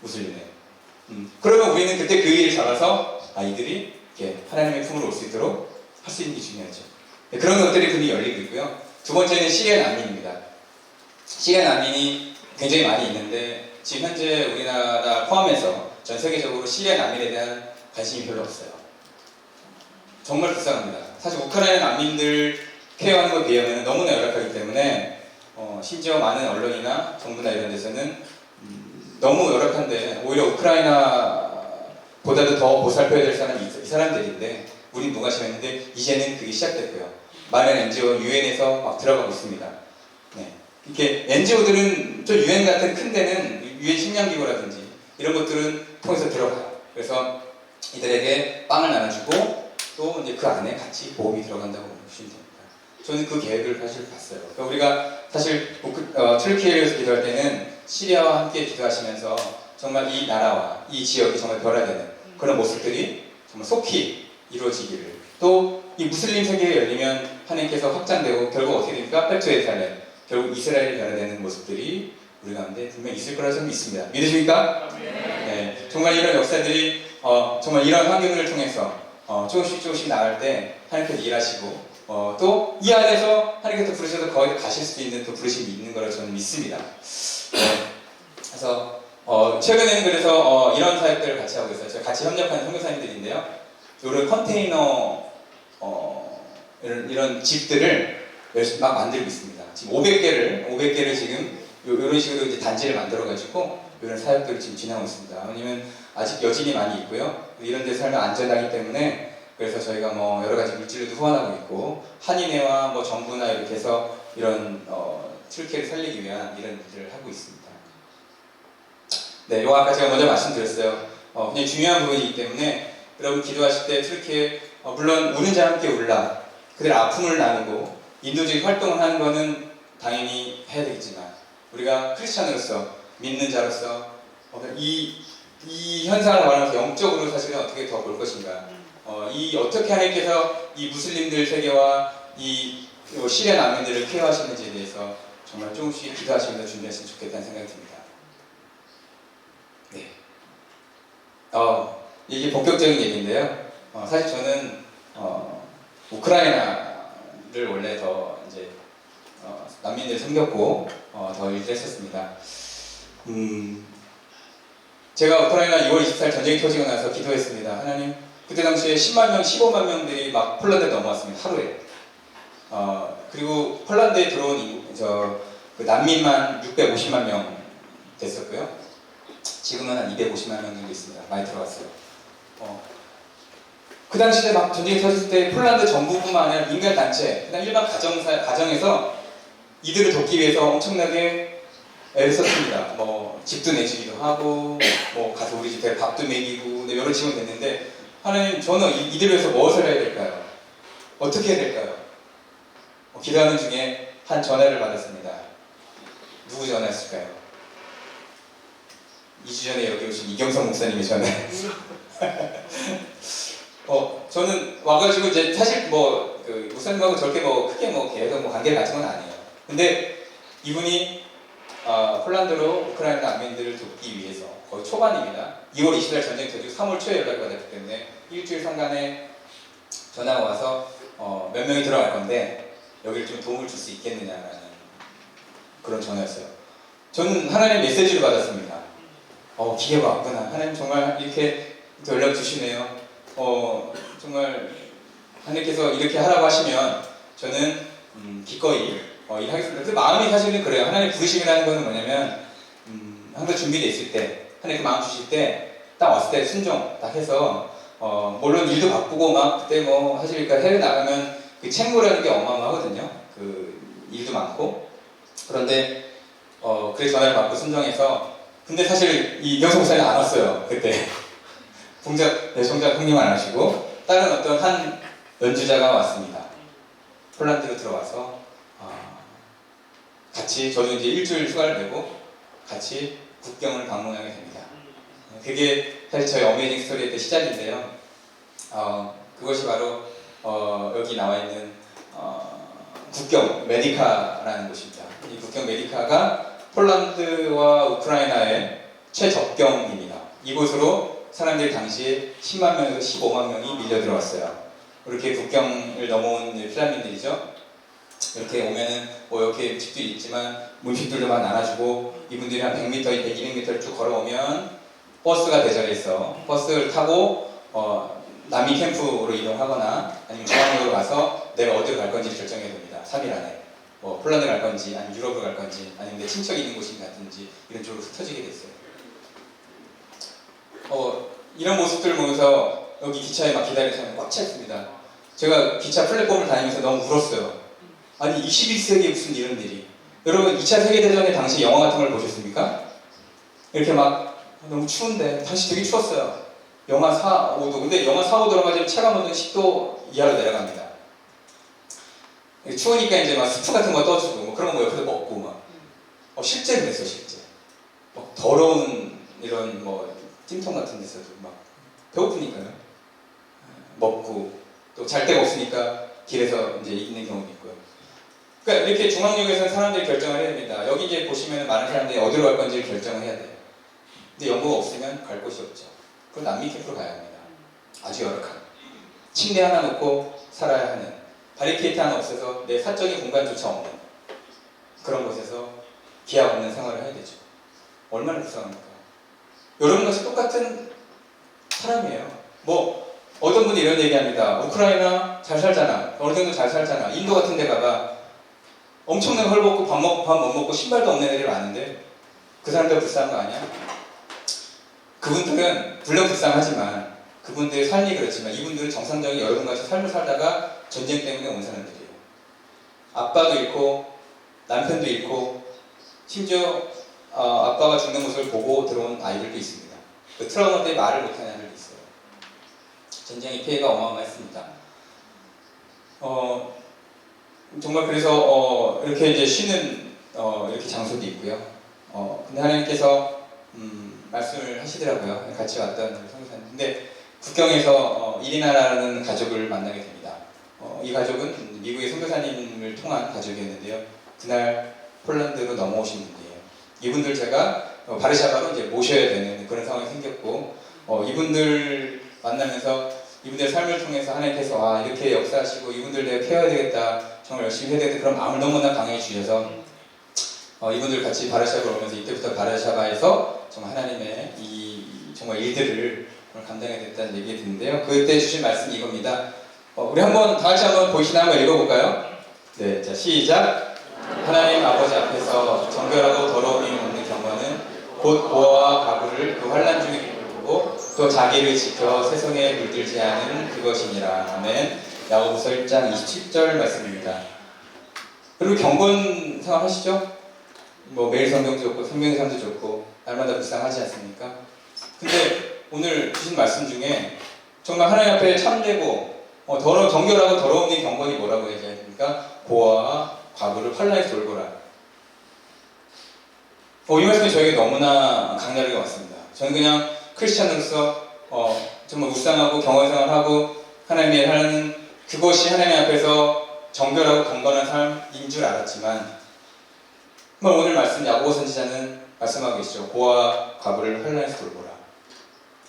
무슬림에. 그러면 우리는 그때 그 일을 잡아서 이들이 이렇게 하나님의 품으로 올 수 있도록 할 수 있는 게 중요하죠. 네, 그런 것들이 금이 열리고 있고요. 두 번째는 시리아 난민입니다. 시리아 난민이 굉장히 많이 있는데 지금 현재 우리나라 포함해서 전 세계적으로 시리아 난민에 대한 관심이 별로 없어요. 정말 불쌍합니다. 사실 우크라이나 난민들 케어하는 것에 비하면 너무나 열악하기 때문에 심지어 많은 언론이나 정부나 이런 데서는 너무 열악한데 오히려 우크라이나보다도 더 보살펴야 될 사람이 이 사람들인데 우린 무관심했는데 이제는 그게 시작됐고요. 많은 NGO, 유엔에서 막 들어가고 있습니다. 네. 이렇게 NGO들은 좀 유엔 같은 큰 데는 유엔 식량기구라든지 이런 것들은 통해서 들어가요. 그래서 이들에게 빵을 나눠주고 또 이제 그 안에 같이 보험이 들어간다고 보시면 됩니다. 저는 그 계획을 사실 봤어요. 그러니까 우리가 사실 트르키예를 기도할 때는 시리아와 함께 기도하시면서 정말 이 나라와 이 지역이 정말 변화되는 그런 모습들이 정말 속히 이루어지기를 또 이 무슬림 세계가 열리면 하나님께서 확장되고 결국 어떻게 됩니까? 백투에살렘 결국 이스라엘이 변화되는 모습들이 우리 가운데 분명히 있을 거라 저는 믿습니다. 믿으십니까? 네. 정말 이런 역사들이 정말 이런 환경을 통해서 조금씩 나갈 때 하나님께서 일하시고 또 이 안에서 하나님께서 부르셔서 거기 가실 수 있는 또 부르심이 있는 거라 저는 믿습니다. 네. 그래서 최근에는 그래서 이런 사역들을 같이 하고 있어요. 저희 같이 협력하는 선교사님들인데요. 이런 컨테이너 이런 집들을 열심히 막 만들고 있습니다. 지금 500개를 지금 이런 식으로 이제 단지를 만들어가지고 이런 사역들을 지금 진행하고 있습니다. 왜냐면 아직 여진이 많이 있고요. 이런 데 살면 안전하기 때문에 그래서 저희가 뭐 여러 가지 물질로도 후원하고 있고 한인회와 뭐 정부나 이렇게 해서 이런 트르키예를 살리기 위한 이런 일들을 하고 있습니다. 네, 요 아까 제가 먼저 말씀드렸어요. 굉장히 중요한 부분이기 때문에 여러분 기도하실 때 트르키예 물론 우는 자와 함께 울라 그들 아픔을 나누고 인도적인 활동을 하는 거는 당연히 해야 되겠지만 우리가 크리스찬으로서 믿는 자로서 이 현상을 말하면서 영적으로 사실은 어떻게 더 볼 것인가 이 어떻게 하나님께서 이 무슬림들 세계와 이 시리아 난민들을 케어하시는지에 대해서 정말 조금씩 기도하시면서 준비하시면 좋겠다는 생각이 듭니다. 네. 이게 본격적인 얘기인데요. 사실 저는 우크라이나를 원래 더 이제 난민들을 섬겼고 더 일을 했었습니다. 제가 우크라이나 2월 24일 전쟁이 터지고 나서 기도했습니다. 하나님, 그때 당시에 10만 명, 15만 명들이 막 폴란드에 넘어왔습니다. 하루에. 그리고 폴란드에 들어온 그 난민만 650만 명 됐었고요. 지금은 한 250만 명 정도 있습니다. 많이 들어왔어요. 그 당시에 막 전쟁이 터졌을 때 폴란드 정부뿐만 아니라 민간단체, 그다음 일반 가정에서 이들을 돕기 위해서 엄청나게 애를 썼습니다. 뭐 집도 내주기도 하고, 뭐 가서 우리 집에 밥도 먹이고, 여러 지원 됐는데 하나님, 저는 이들을 위해서 무엇을 해야 될까요? 어떻게 해야 될까요? 기도하는 중에 한 전화를 받았습니다. 누구 전화였을까요? 2주 전에 여기 오신 이경성 목사님의 전화. 저는 와가지고 이제 사실 목사님하고 저렇게 크게 계속 관계를 가진 건 아니에요. 근데 이분이 폴란드로 우크라이나 난민들을 돕기 위해서 거의 초반입니다. 2월 20일 전쟁 터지고 3월 초에 연락이 받았기 때문에 일주일 상간에 전화가 와서 몇 명이 들어갈 건데 여기를 좀 도움을 줄 수 있겠느냐라는 그런 전화였어요. 저는 하나님 메시지를 받았습니다. 기회가 왔구나. 하나님 정말 이렇게 연락 주시네요. 정말 하나님께서 이렇게 하라고 하시면 저는 기꺼이 일하겠습니다. 그 마음이 사실은 그래요. 하나님 부르심이라는 거는 뭐냐면 항상 준비되어 있을 때 하나님 그 마음 주실 때 딱 왔을 때 순종 딱 해서 물론 일도 바쁘고 막 그때 사실 해외 나가면 그 책무라는 게 어마어마하거든요. 그 일도 많고 그런데 그래서 전화를 받고 순종해서 근데 사실 이 이경성 목사님 안 왔어요. 그때 정작 형님 안 하시고 다른 어떤 한 연주자가 왔습니다. 폴란드로 들어와서 같이 저도 이제 일주일 휴가를 내고 같이 국경을 방문하게 됩니다. 그게 사실 저희 어메이징 스토리의 때 시작인데요. 그것이 바로 여기 나와 있는 국경 메디카라는 곳입니다. 이 국경 메디카가 폴란드와 우크라이나의 최접경입니다. 이곳으로 사람들이 당시에 10만 명에서 15만 명이 밀려 들어왔어요. 이렇게 국경을 넘어온 피난민들이죠. 이렇게 오면은 이렇게 집도 있지만 문식들도 막 나눠주고 이분들이 한 100m, 200m를 쭉 걸어오면 버스가 대절해 있어. 버스를 타고 남미 캠프로 이동하거나 아니면 중앙으로 가서 내가 어디로 갈 건지 결정해야 됩니다. 3일 안에. 뭐 폴란드 갈 건지 아니면 유럽을 갈 건지 아니면 내 친척이 있는 곳이 같은지 이런 쪽으로 흩어지게 됐어요. 이런 모습들을 보면서 여기 기차에 막 기다리는 사람이 꽉 차 있습니다. 제가 기차 플랫폼을 다니면서 너무 울었어요. 아니 21세기에 무슨 이런 일이. 여러분 2차 세계대전의 당시 영화 같은 걸 보셨습니까? 이렇게 막 너무 추운데 당시 되게 추웠어요. 영하 4, 5도. 근데 영하 4, 5 들어가면 체감 온도는 10도 이하로 내려갑니다. 추우니까 이제 막 스프 같은 거 떠주고 뭐 그런 거 옆에서 먹고 막 실제 그랬어 실제. 막 더러운 이런 뭐 찜통 같은 데서도 막 배고프니까요. 먹고 또 잘 데가 없으니까 길에서 이제 있는 경우도 있고요. 그러니까 이렇게 중앙역에서는 사람들이 결정을 해야 됩니다. 여기 이제 보시면 많은 사람들이 어디로 갈 건지 결정을 해야 돼요. 근데 연고가 없으면 갈 곳이 없죠. 그럼 남미 캠프로 가야 합니다. 아주 열악한. 침대 하나 놓고 살아야 하는. 바리케이트 하나 없어서 내 사적인 공간조차 없는 그런 곳에서 기약 없는 생활을 해야 되죠. 얼마나 불쌍합니까? 여러분과 똑같은 사람이에요. 뭐 어떤 분이 이런 얘기합니다. 우크라이나 잘 살잖아. 어느 정도 잘 살잖아. 인도 같은 데 가봐. 엄청나게 헐벗고 밥 못 먹고 신발도 없는 애들이 많은데 그 사람들 불쌍한 거 아니야? 그분들은 물론 불쌍하지만 그분들의 삶이 그렇지만 이분들은 정상적인 여러분같이 삶을 살다가 전쟁 때문에 온 사람들이에요. 아빠도 잃고 남편도 잃고 심지어 아빠가 죽는 모습을 보고 들어온 아이들도 있습니다. 그 트라우마 때문에 말을 못하는 아이들도 있어요. 전쟁의 피해가 어마어마했습니다. 정말 그래서 이렇게 이제 쉬는 이렇게 장소도 있고요. 근데 하나님께서 말씀을 하시더라고요. 같이 왔던 성교사님. 근데 국경에서 이리나라는 가족을 만나게 됩니다. 이 가족은 미국의 선교사님을 통한 가족이었는데요. 그날 폴란드로 넘어오신 분이에요. 이분들 제가 바르샤바로 이제 모셔야 되는 그런 상황이 생겼고, 이분들 만나면서 이분들의 삶을 통해서 하나님께서 이렇게 역사하시고 이분들 내가 케어해야 되겠다, 정말 열심히 해야 되겠다 그런 마음을 너무나 강하게 주셔서 이분들 같이 바르샤바로 오면서 이때부터 바르샤바에서 정말 하나님의 이 정말 일들을 감당해야 됐다는 얘기가 드는데요. 그때 주신 말씀이 이겁니다. 우리 한번 다 같이 한번 보이시나 한번 읽어볼까요? 네, 자 시작. 하나님 아버지 앞에서 정결하고 더러움이 없는 경건은 곧 보아와 가부를 그 환난 중에 기쁘고 또 자기를 지켜 세상에 물들지 않은 그것이니라. 아멘. 야고보서 1장 27절 말씀입니다. 그리고 경건 생활하시죠? 뭐 매일 성경도 좋고 생명의 삶도 좋고 날마다 불쌍하지 않습니까? 근데 오늘 주신 말씀 중에 정말 하나님 앞에 참되고 정결하고 더러움인 경건이 뭐라고 얘기해야 됩니까? 보아와 과부를 환난에서 돌보라. 이 말씀이 저에게 너무나 강렬하게 왔습니다. 저는 그냥 크리스찬으로서 정말 묵상하고 경건생활하고 하나님의 하는 그것이 하나님 앞에서 정결하고 경건한 삶인 줄 알았지만 정말 오늘 말씀 야고보 선지자는 말씀하고 계시죠. 보아와 과부를 환난에서 돌보라.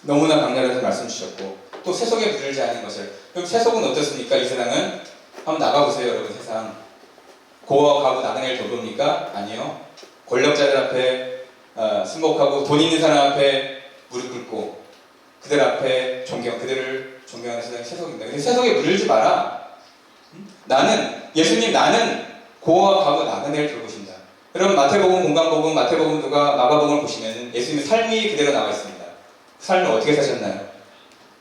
너무나 강렬하게 말씀 주셨고 또 세속에 물들지 않은 것을. 그럼 세속은 어떻습니까? 이 세상은 한번 나가보세요. 여러분 세상. 고아와 과부 나그네를 돌봅니까? 아니요. 권력자들 앞에 순복하고 돈 있는 사람 앞에 무릎 꿇고 그들 앞에 그들을 존경하는 세상이 세속입니다. 근데 세속에 물들지 마라. 예수님 나는 고아와 과부 나그네를 돌보신다. 여러분 마태복음, 공강복음, 마태복음과 마가복음을 보시면 예수님의 삶이 그대로 나와 있습니다. 그 삶을 어떻게 사셨나요?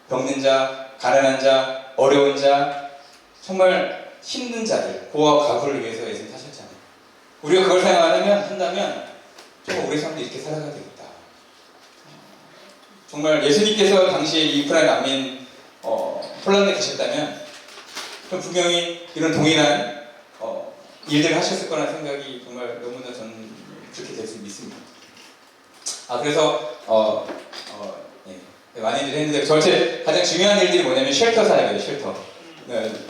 병든 자, 가난한 자, 어려운 자, 정말 힘든 자들, 고아와 과부를 위해서 예수님 사셨잖아요. 우리가 그걸 한다면 정말 우리 삶도 이렇게 살아가야 되겠다. 정말 예수님께서 당시 이 우크라이나 난민 폴란드에 계셨다면 그럼 분명히 이런 동일한 일들을 하셨을 거라는 생각이 정말 너무나 저는 그렇게 될 수 믿습니다. 그래서 예, 많이들 했는데 저한테 가장 중요한 일들이 뭐냐면 쉘터 사역이에요. 쉘터.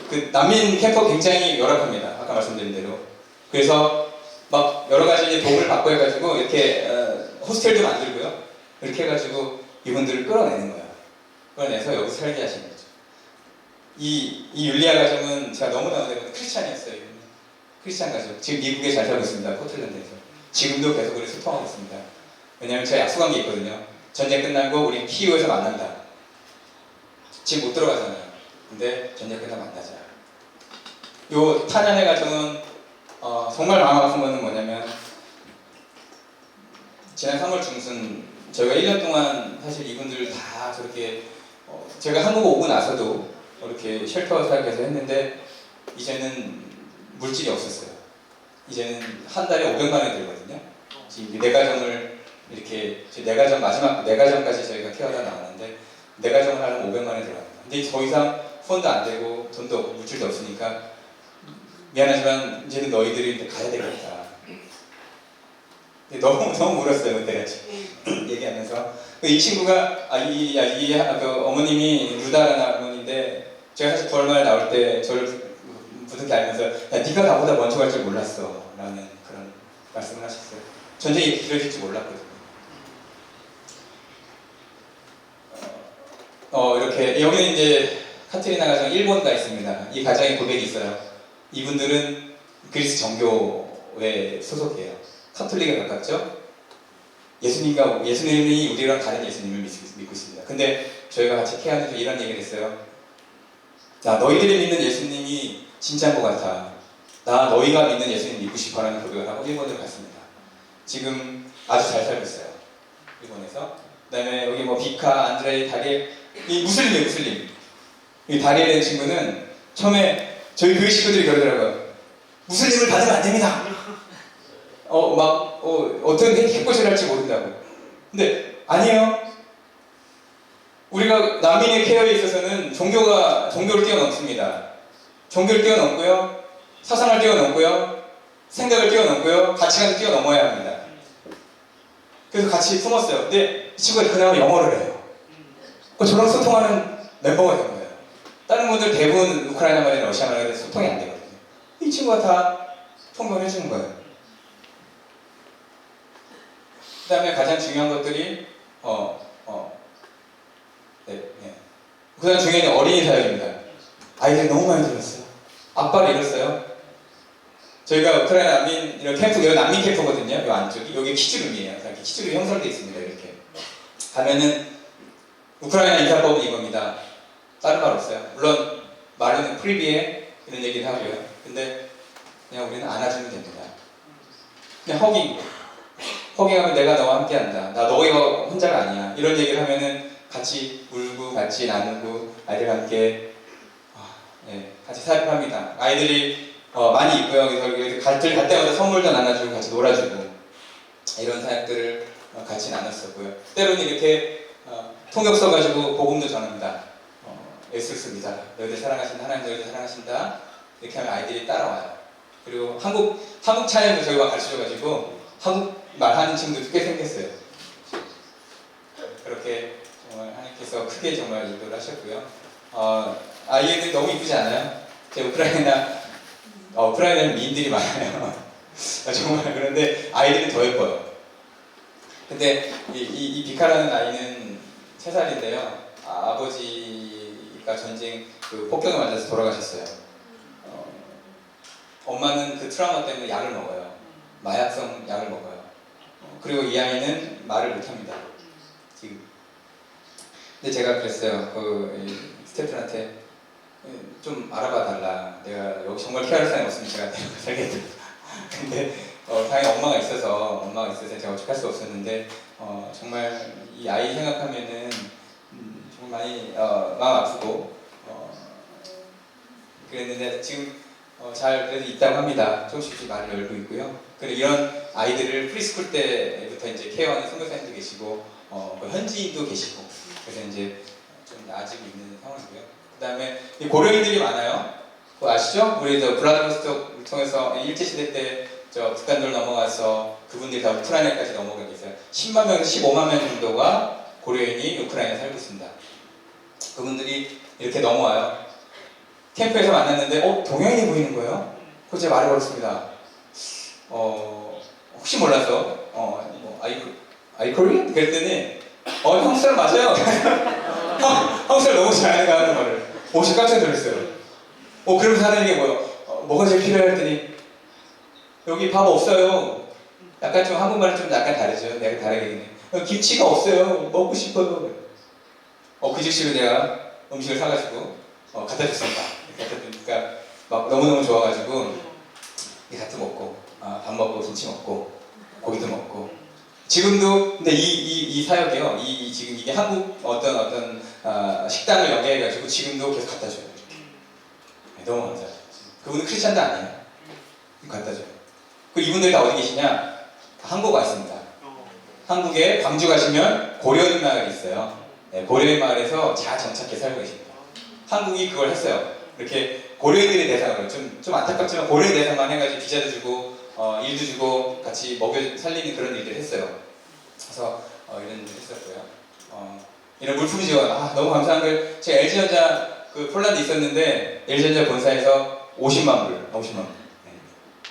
그 난민 캠프 굉장히 열악합니다. 아까 말씀드린 대로. 그래서 막 여러 가지 도움을 받고 해가지고 이렇게 호스텔도 만들고요. 이렇게 해가지고 이분들을 끌어내는 거야. 끌어내서 여기 살게 하시는 거죠. 이 율리아 가정은 제가 너무나 크리스찬이었어요. 크리스찬 가족. 지금 미국에 잘 살고 있습니다. 포틀랜드에서. 지금도 계속 우리 소통하고 있습니다. 왜냐하면 제가 약속한 게 있거든요. 전쟁 끝나고 우리 키우에서 만난다. 지금 못 들어가잖아요. 근데 전쟁 끝나면 만나자. 요 탄ян의 가정은 정말 마음 아픈 거는 뭐냐면 지난 3월 중순 저희가 1년 동안 사실 이분들 다 저렇게 제가 한국 오고 나서도 이렇게 쉘터 살기에서 했는데 이제는 물질이 없었어요. 이제는 한 달에 500만 원이 들거든요. 지금 내 가정을 이렇게 내 가정 마지막 내 가정까지 저희가 케어하다 나왔는데 내 가정을 하려면 500만 원이 들어갑니다. 근데 더 이상 후원도 안 되고 돈도 없고 물질도 없으니까 미안하지만 이제는 너희들이 가야 되겠다. 너무 울었어요 그때 얘기하면서 이 친구가 그 어머님이 루다라는 어머니인데 제가 사실 부활마을 나올 때 저를 부득이 알면서 야 네가 나보다 먼저 갈 줄 몰랐어 라는 그런 말씀을 하셨어요. 전쟁이 이렇게 길어질 줄 몰랐거든요. 이렇게 여기는 이제 카트리나 가정 일본가 있습니다. 이 가정의 고백이 있어요. 이분들은 그리스 정교회 소속이에요. 카톨릭에 가깝죠? 예수님이 우리랑 다른 예수님을 믿고 있습니다. 근데 저희가 같이 케어하면서 이런 얘기를 했어요. 야, 너희들이 믿는 예수님이 진짜인 것 같아. 나 너희가 믿는 예수님 믿고 싶어라는 고백을 하고 일본으로 갔습니다. 지금 아주 잘 살고 있어요. 일본에서. 그 다음에 여기 뭐 비카, 안드레이, 다리엘, 이 무슬림이에요, 무슬림. 이 다리엘이라는 친구는 처음에 저희 교회 식구들이 그러더라고요. 무슬림을 받으면 안 됩니다. 어떤 해코지를 할지 모른다고. 근데 아니에요. 우리가 난민의 케어에 있어서는 종교를 뛰어넘습니다. 종교를 뛰어넘고요, 사상을 뛰어넘고요, 생각을 뛰어넘고요, 가치관을 뛰어넘어야 합니다. 그래서 같이 품었어요. 근데 이 친구가 그나마 영어를 해요. 저랑 소통하는 멤버가 된 거예요. 다른 분들 대부분 우크라이나 말이나 러시아 말에 소통이 안 되거든요. 이 친구가 다 통역을 해주는 거예요. 그 다음에 가장 중요한 것들이 가장 중요한 게 어린이 사역입니다. 아이들이 너무 많이 들었어요. 아빠를 잃었어요. 저희가 우크라이나 난민 이런 캠프, 여기 난민 캠프거든요. 이 안쪽이 여기 키즈룸이에요. 이렇게 키즈룸이 형성되어 있습니다. 이렇게 가면은 우크라이나 인사법은 이겁니다. 다른 말 없어요. 물론 말은 프리비에 이런 얘기를 하고요. 근데 그냥 우리는 안아주면 됩니다. 그냥 허깅하면 내가 너와 함께한다. 나 너희가 혼자가 아니야. 이런 얘기를 하면은 같이 울고 같이 나누고 아이들과 함께 같이 사역합니다. 아이들이 많이 있고요. 그래서 갈 때마다 선물도 나눠주고 같이 놀아주고 이런 사역들을 같이 나눴었고요. 때로는 이렇게 통역 써가지고 복음도 전합니다. 애쓰습니다. 너희들 사랑하신다. 하나님 너희들 사랑하신다. 이렇게 하면 아이들이 따라와요. 그리고 한국 찬양도 저희가 가르쳐가지고 한국말 하는 친구들도 꽤 생겼어요. 그렇게 정말 하나님께서 크게 정말 인도를 하셨고요. 아이들 너무 이쁘지 않아요? 제 우크라이나는 미인들이 많아요. 정말 그런데 아이들은 더 예뻐요. 근데 이 비카라는 아이는 3살인데요. 아버지가 전쟁 폭격을 맞아서 돌아가셨어요. 엄마는 그 트라우마 때문에 약을 먹어요. 마약성 약을 먹어요. 그리고 이 아이는 말을 못합니다. 지금. 근데 제가 그랬어요. 스태프들한테 좀 알아봐 달라. 내가 여기 정말 케어할 사람이 없으면 제가 데리고 살겠다. 근데 다행히 엄마가 있어서 제가 어떻게 할 수 없었는데 정말 이 아이 생각하면은 정말 많이 마음 아프고 그랬는데 지금 잘 그래도 있다고 합니다. 조금씩 말을 열고 있고요. 그리고 이런 아이들을 프리스쿨 때부터 이제 케어하는 선교사님도 계시고 현지인도 계시고 그래서 이제 좀 나아지고 있는 상황이고요. 그 다음에 고려인들이 많아요. 그거 아시죠? 우리 블라디보스톡을 통해서 일제시대 때 북한도를 넘어가서 그분들이 다 우크라이나까지 넘어가 계세요. 10만 명에서 15만 명 정도가 고려인이 우크라이나에 살고 있습니다. 그분들이 이렇게 넘어와요. 캠프에서 만났는데 동양인이 보이는 거예요. 그래서 제가 말해버렸습니다. 혹시 몰라서 아이코리안? 그랬더니 한국 사람 맞아요. 한국 사람 너무 잘하는 거 하는 말을. 혹시 깜짝 놀랐어요. 그러면서 하는 게 뭐가 제일 필요해 했더니 여기 밥 없어요. 약간 좀 한국말은 좀 약간 다르죠. 내가 다르게 김치가 없어요. 먹고 싶어요. 그 즉시로 내가 음식을 사가지고 갖다 줬습니다. 갖다 주니까 막 너무너무 좋아가지고 같이 먹고 밥 먹고 김치 먹고 고기도 먹고 지금도 근데 이 사역이요. 지금 이게 한국 어떤 식당을 연계해가지고 지금도 계속 갖다 줘요. 네, 너무 감사해요. 그분은 크리스찬도 아니에요. 갖다 줘요. 그 이분들이 다 어디 계시냐? 다 한국 와 있습니다. 한국에 광주 가시면 고려인 마을이 있어요. 네, 고려인 마을에서 잘 정착해 살고 계십니다. 한국이 그걸 했어요. 이렇게 고려인들의 대상으로 좀 안타깝지만 고려인 대상만 해가지고 비자도 주고 일도 주고 같이 먹여 살리는 그런 일들을 했어요. 그래서 이런 일을 했었고요. 이런 물품 지원 너무 감사한 게 제가 LG전자 그 폴란드 있었는데 LG전자 본사에서 50만 불. 네.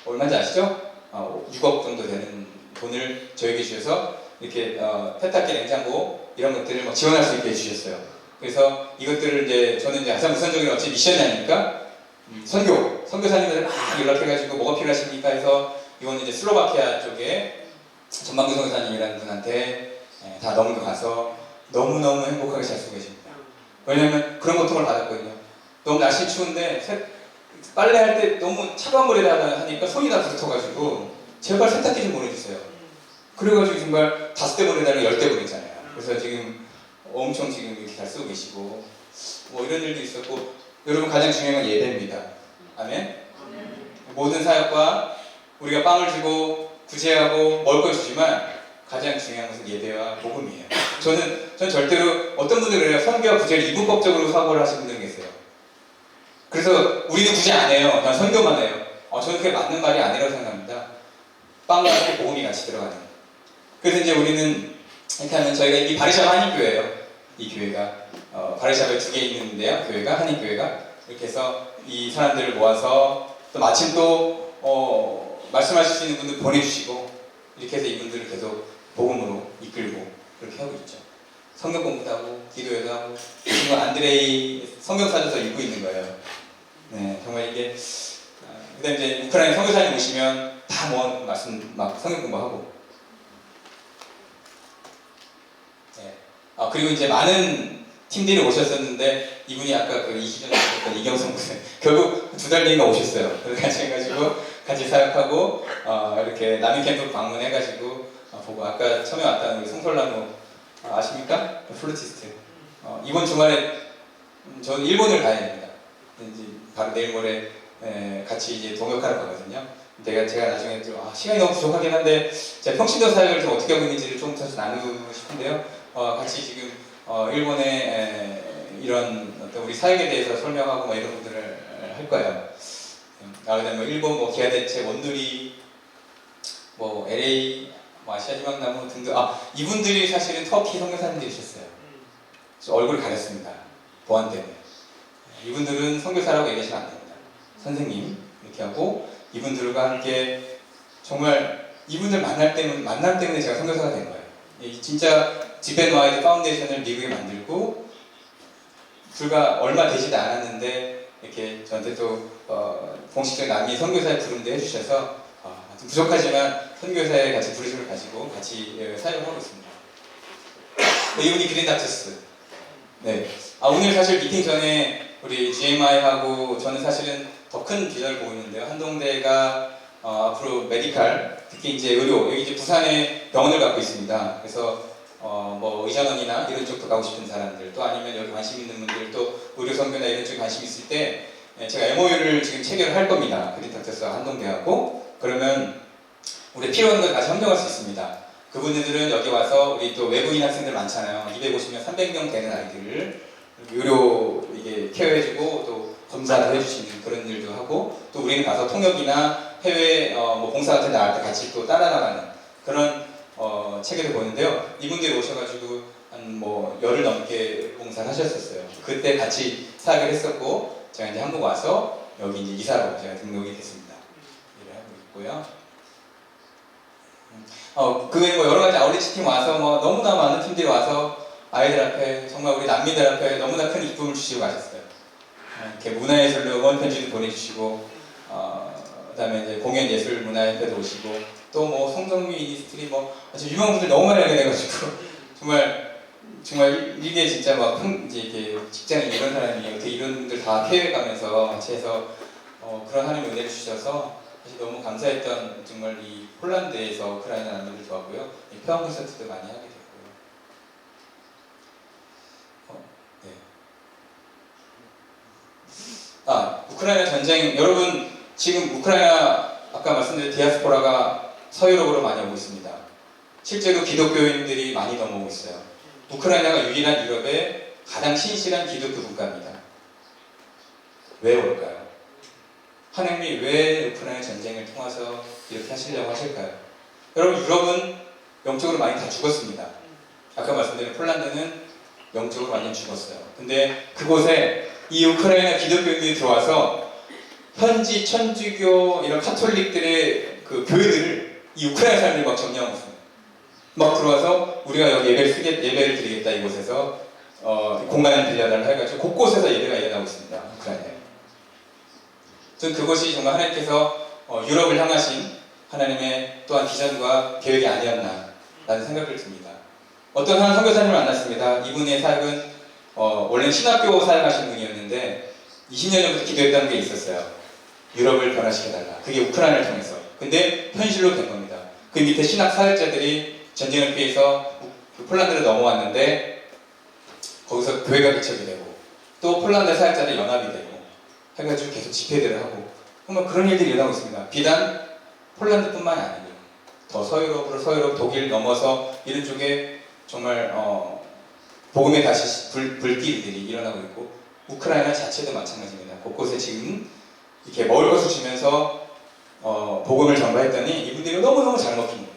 얼마인지 아시죠? 6억 정도 되는 돈을 저에게 주셔서 이렇게 세탁기, 냉장고 이런 것들을 막 지원할 수 있게 해주셨어요. 그래서 이것들을 이제 저는 이제 가장 우선적인 어찌 미션이 아닙니까? 선교사님들 막 연락해가지고 뭐가 필요하십니까 해서 이거는 이제 슬로바키아 쪽에 전방규 선교사님이라는 분한테 다 넘겨가서 너무너무 행복하게 잘 쓰고 계십니다. 왜냐면 그런 고통을 받았거든요. 너무 날씨 추운데 빨래할 때 너무 차가운 물에다가 하니까 손이 다 부르터가지고 제발 세탁기 좀 보내주세요. 그래가지고 정말 5대 보내달라고 10대 보냈잖아요. 그래서 지금 엄청 지금 이렇게 잘 쓰고 계시고 뭐 이런 일도 있었고 여러분 가장 중요한 건 예배입니다. 아멘? 모든 사역과 우리가 빵을 주고 구제하고 먹을 걸 주지만 가장 중요한 것은 예배와 복음이에요. 전 절대로 어떤 분들은 그래요. 선교와 구제를 이분법적으로 사고를 하시는 분들이 계세요. 그래서 우리는 구제 안 해요. 그냥 선교만 해요. 저는 그게 맞는 말이 아니라고 생각합니다. 빵과 함께 복음이 같이 들어가는. 그래서 이제 우리는 이렇게 하면 저희가 이 바리샤바 한인교회예요. 이 교회가 바리샤바에 2개 있는데요. 교회가 한인교회가 이렇게 해서 이 사람들을 모아서 또 마침 또 말씀하실 수 있는 분들 보내주시고 이렇게 해서 이분들을 계속 복음으로 이끌고 그렇게 하고 있죠. 성경 공부도 하고 기도회도 하고 지금 안드레이 성경사전서 읽고 있는 거예요. 네, 정말 이게 그다음에 이제 우크라이나 선교사님 오시면 다 모아 말씀 막 성경 공부하고 네. 그리고 이제 많은 팀들이 오셨었는데 이분이 아까 그 이시전에 오셨던 이경성 분 결국 2달 뒤인가 오셨어요. 그래서 같이 해가지고 같이 사역하고 이렇게 남인 캠프 방문해가지고 보고 아까 처음에 왔다는 송설나무 아십니까? 플루티스트. 이번 주말에 저는 일본을 가야 됩니다. 이제 바로 내일 모레 같이 이제 동역하러 가거든요. 제가 나중에 좀 시간이 너무 부족하긴 한데 제가 평신도 사역을 좀 어떻게 하고 있는지를 좀 더 나누고 싶은데요. 같이 지금 일본의 이런 어떤 우리 사역에 대해서 설명하고 뭐 이런 것들을 할 거예요. 그다음에 뭐 일본 뭐 기아대체 원누리 뭐 LA 뭐 아시아지방나무 등등 이분들이 사실은 터키 선교사님들이셨어요. 얼굴 가렸습니다. 보안 때문에. 이분들은 선교사라고 얘기하시면 안 됩니다. 선생님 이렇게 하고 이분들과 함께 정말 이분들 만남 때문에 제가 선교사가 된 거예요. 진짜 지벤와이드 파운데이션을 미국에 만들고 불과 얼마 되지도 않았는데 이렇게 저한테 또 공식적 남미 선교사에 부름도 해주셔서 좀 부족하지만 선교사에 같이 부르심을 가지고 같이 사역을 하고 있습니다. 이분이 그린 닥터스. 네. 오늘 사실 미팅 전에 우리 GMI하고 저는 사실은 더 큰 비전을 보고 있는데요. 한동대가 앞으로 메디칼, 특히 이제 의료, 여기 이제 부산에 병원을 갖고 있습니다. 그래서 뭐 의전원이나 이런 쪽도 가고 싶은 사람들, 또 아니면 여기 관심 있는 분들, 또 의료 선교나 이런 쪽에 관심 있을 때 제가 MOU를 지금 체결을 할 겁니다. 그린 닥터스와 한동대하고. 그러면 우리 필요한 걸 다시 협력할 수 있습니다. 그분들은 여기 와서 우리 또 외국인 학생들 많잖아요. 250명, 300명 되는 아이들을 의료 이게 케어해주고 또 검사를 해주시는 그런 일도 하고 또 우리는 가서 통역이나 해외 뭐 봉사 같은 데 나갈 때 같이 또 따라나가는 그런 체계를 보는데요. 이분들이 오셔가지고 한 뭐 열흘 넘게 봉사를 하셨었어요. 그때 같이 사역을 했었고 제가 이제 한국 와서 여기 이제 이사로 제가 등록이 됐습니다. 일을 하고 있고요. 그 외에 뭐 여러 가지 아웃리치 팀 와서 뭐 너무나 많은 팀들이 와서 아이들 앞에 정말 우리 난민들 앞에 너무나 큰 기쁨을 주시고 가셨어요. 이렇게 문화예술로 응원 편지도 보내주시고, 그다음에 이제 공연 예술 문화협회도 오시고, 또 뭐 송정미 미니스트리 뭐 아주 유명한 분들 너무 많이 알게 돼가지고 정말 정말 이게 진짜 막 이제 이게 직장인 이런 사람이 어떻게 이런 분들 다 케어해 가면서 같이 해서 그런 하나님 은혜를 주셔서 사실 너무 감사했던 정말 이 폴란드에서 우크라이나 난민들 도왔고요. 평화 콘서트도 많이 하게 됐고요. 네. 우크라이나 전쟁 여러분 지금 우크라이나 아까 말씀드린 디아스포라가 서유럽으로 많이 오고 있습니다. 실제로 기독교인들이 많이 넘어오고 있어요. 우크라이나가 유일한 유럽의 가장 신실한 기독교 국가입니다. 왜 올까요? 하나님이 왜 우크라이나 전쟁을 통해서 이렇게 하시려고 하실까요? 여러분 유럽은 영적으로 많이 다 죽었습니다. 아까 말씀드린 폴란드는 영적으로 완전 죽었어요. 근데 그곳에 이 우크라이나 기독교인들이 들어와서 현지 천주교 이런 카톨릭들의 그 교회들을 이 우크라이나 사람들이 막 점령하고 있습니다. 막 들어와서 우리가 여기 예배를 드리겠다 이곳에서 공간을 빌려달라 해가지고 곳곳에서 예배가 일어나고 있습니다. 우크라이나에. 저는 그것이 정말 하나님께서 유럽을 향하신 하나님의 또한 비전과 계획이 아니었나 라는 생각을 듭니다. 어떤 한 선교사님을 만났습니다. 이분의 사역은 원래는 신학교 사역하시는 분이었는데 20년 전부터 기도했다는 게 있었어요. 유럽을 변화시켜달라. 그게 우크라이나를 통해서. 근데 현실로 된 겁니다. 그 밑에 신학 사역자들이 전쟁을 피해서 폴란드로 넘어왔는데 거기서 교회가 개척이 되고 또 폴란드 사역자들 연합이 되고 해가지고 계속 집회들을 하고 정말 그런 일들이 일어나고 있습니다. 비단 폴란드뿐만이 아니고 더 서유럽 독일 넘어서 이런 쪽에 정말 복음의 다시 불길들이 일어나고 있고 우크라이나 자체도 마찬가지입니다. 곳곳에 지금 이렇게 먹을 것을 주면서 복음을 전파했더니 이분들이 너무너무 잘 먹힌 거예요.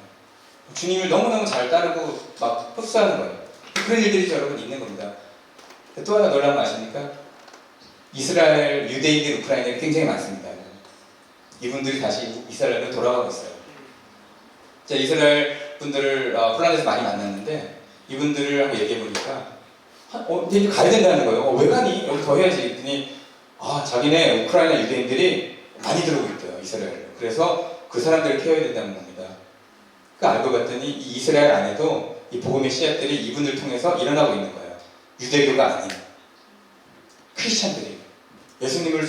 주님을 너무너무 잘 따르고 막 흡수하는 거예요. 그런 일들이 여러분 있는 겁니다. 또 하나 놀라운 거 아십니까? 이스라엘 유대인들 우크라이나에 굉장히 많습니다. 이분들이 다시 이스라엘로 돌아가고 있어요. 제가 이스라엘 분들을 폴란드에서 많이 만났는데 이분들을 한번 얘기해 보니까 이제 가야 된다는 거예요. 왜 가니? 여기 더 해야지. 그랬더니 자기네 우크라이나 유대인들이 많이 들어오고 있대요. 이스라엘로. 그래서 그 사람들을 케어해야 된다는 겁니다. 알고 봤더니 이 이스라엘 안에도 이 복음의 씨앗들이 이분들 통해서 일어나고 있는 거예요. 유대교가 아닌 크리스찬들이 예수님을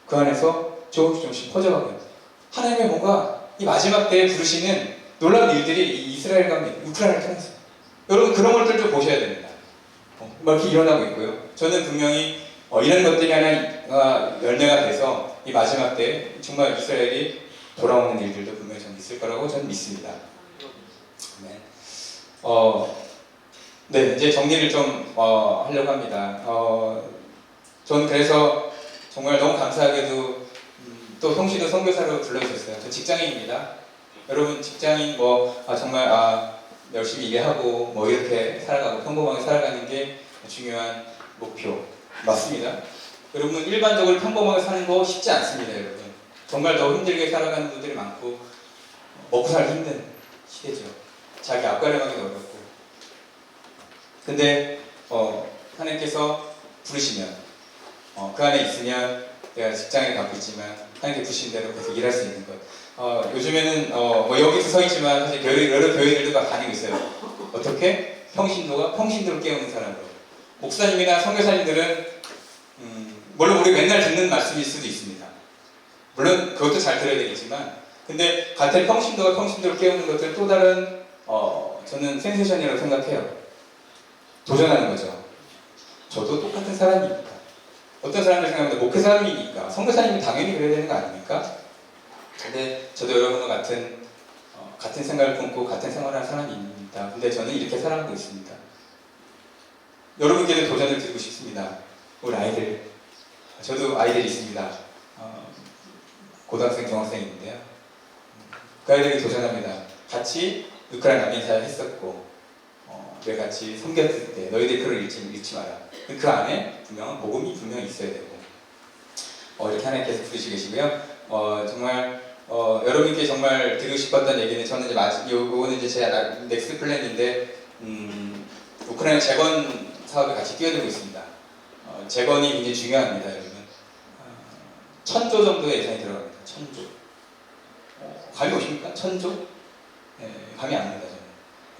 그 안에서 조금씩 퍼져가고 있는 하나님의 뭔가 이 마지막 때에 부르시는 놀라운 일들이 이 이스라엘 가운데 우크라이나를 통해서 여러분 그런 것들 좀 보셔야 됩니다. 막 이렇게 일어나고 있고요. 저는 분명히 이런 것들이 하나 열매가 돼서 이 마지막 때 정말 이스라엘이 돌아오는 일들도 분명히 좀 있을 거라고 저는 믿습니다. 네, 이제 정리를 좀 하려고 합니다. 전 그래서 정말 너무 감사하게도 또 형씨도 선교사로 불러주셨어요. 저 직장인입니다. 여러분 직장인 정말 열심히 일하고 뭐 이렇게 살아가고 평범하게 살아가는 게 중요한 목표 맞습니다. 여러분 일반적으로 평범하게 사는 거 쉽지 않습니다. 여러분 정말 더 힘들게 살아가는 분들이 많고 먹고 살기 힘든 시대죠. 자기 앞가림하기도 어렵고 근데 하나님께서 부르시면 그 안에 있으면 내가 직장에 갖고 있지만 하나님께 부르신 대로 계속 일할 수 있는 것 요즘에는 여기서 서 있지만 사실 여러 교회들도 막 다니고 있어요. 어떻게? 평신도를 깨우는 사람으로 목사님이나 선교사님들은 물론 우리 맨날 듣는 말씀일 수도 있습니다. 물론 그것도 잘 들어야 되겠지만 근데 같은 평신도가 평신도를 깨우는 것들은 또 다른 저는 센세션이라고 생각해요. 도전하는 거죠. 저도 똑같은 사람이니까. 어떤 사람들 생각합니다. 목회 사람이니까. 선교사님은 당연히 그래야 되는 거 아닙니까? 근데 저도 여러분과 같은 생각을 품고 같은 생활을 하는 사람입니다. 근데 저는 이렇게 살아가고 있습니다. 여러분께도 도전을 드리고 싶습니다. 우리 아이들. 저도 아이들이 있습니다. 고등학생, 중학생이 있는데요. 그 아이들이 도전합니다. 같이 우크라이나 난민 사역 했었고 우리 같이 섬겼을 때 너희들 글을 읽지 마라. 그 안에 분명한 복음이 분명히 있어야 되고 이렇게 하나님께서 부르시고 계시고요. 정말 여러분께 정말 드리고 싶었던 얘기는 저는 이제 요거는 이제 제 넥스트 플랜인데 우크라이나 재건 사업에 같이 뛰어들고 있습니다. 재건이 굉장히 중요합니다, 여러분. 1,000조 정도의 예산이 들어갑니다. 1,000조. 감이 오십니까? 1,000조? 네, 감이 안 옵니다, 저는.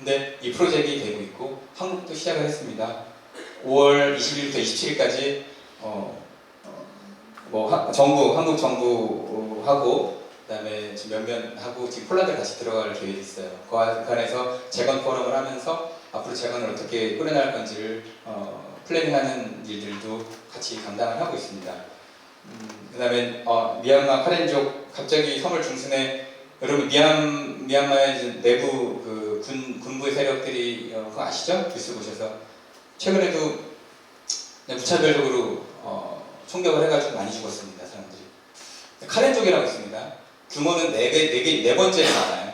근데 이 프로젝트가 되고 있고 한국도 시작을 했습니다. 5월 20일부터 27일까지 한국 정부하고 그다음에 지금 몇몇 하고 지금 폴란드 같이 들어갈 계획이 있어요. 그 안에서 재건 포럼을 하면서 앞으로 재건을 어떻게 꾸려나갈 건지를 플래닝하는 일들도 같이 감당을 하고 있습니다. 그다음에 미얀마 카렌족 갑자기 3월 중순에 여러분 미얀마의 이제 내부 그 군부의 세력들이 그거 아시죠? 뉴스 보셔서 최근에도 그냥 무차별적으로 총격을 해가지고 많이 죽었습니다 사람들이. 카렌족이라고 있습니다. 규모는 4번째로 많아요.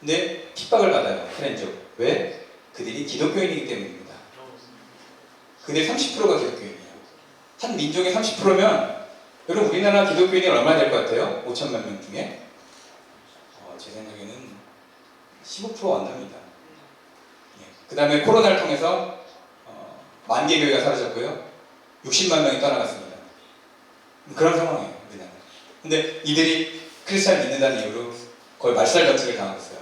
근데 핍박을 받아요 카렌족. 왜? 그들이 기독교인이기 때문입니다. 그들 30%가 기독교인이에요. 한 민족의 30%면 여러분 우리나라 기독교인이 얼마나 될 것 같아요? 5천만 명 중에? 제 생각에는 15% 안 됩니다. 그 다음에 코로나를 통해서 만개 교회가 사라졌고요. 60만 명이 떠나갔습니다. 그런 상황이에요, 우리나라. 근데 이들이 크리스찬을 믿는다는 이유로 거의 말살 전쟁을 당하고 있어요.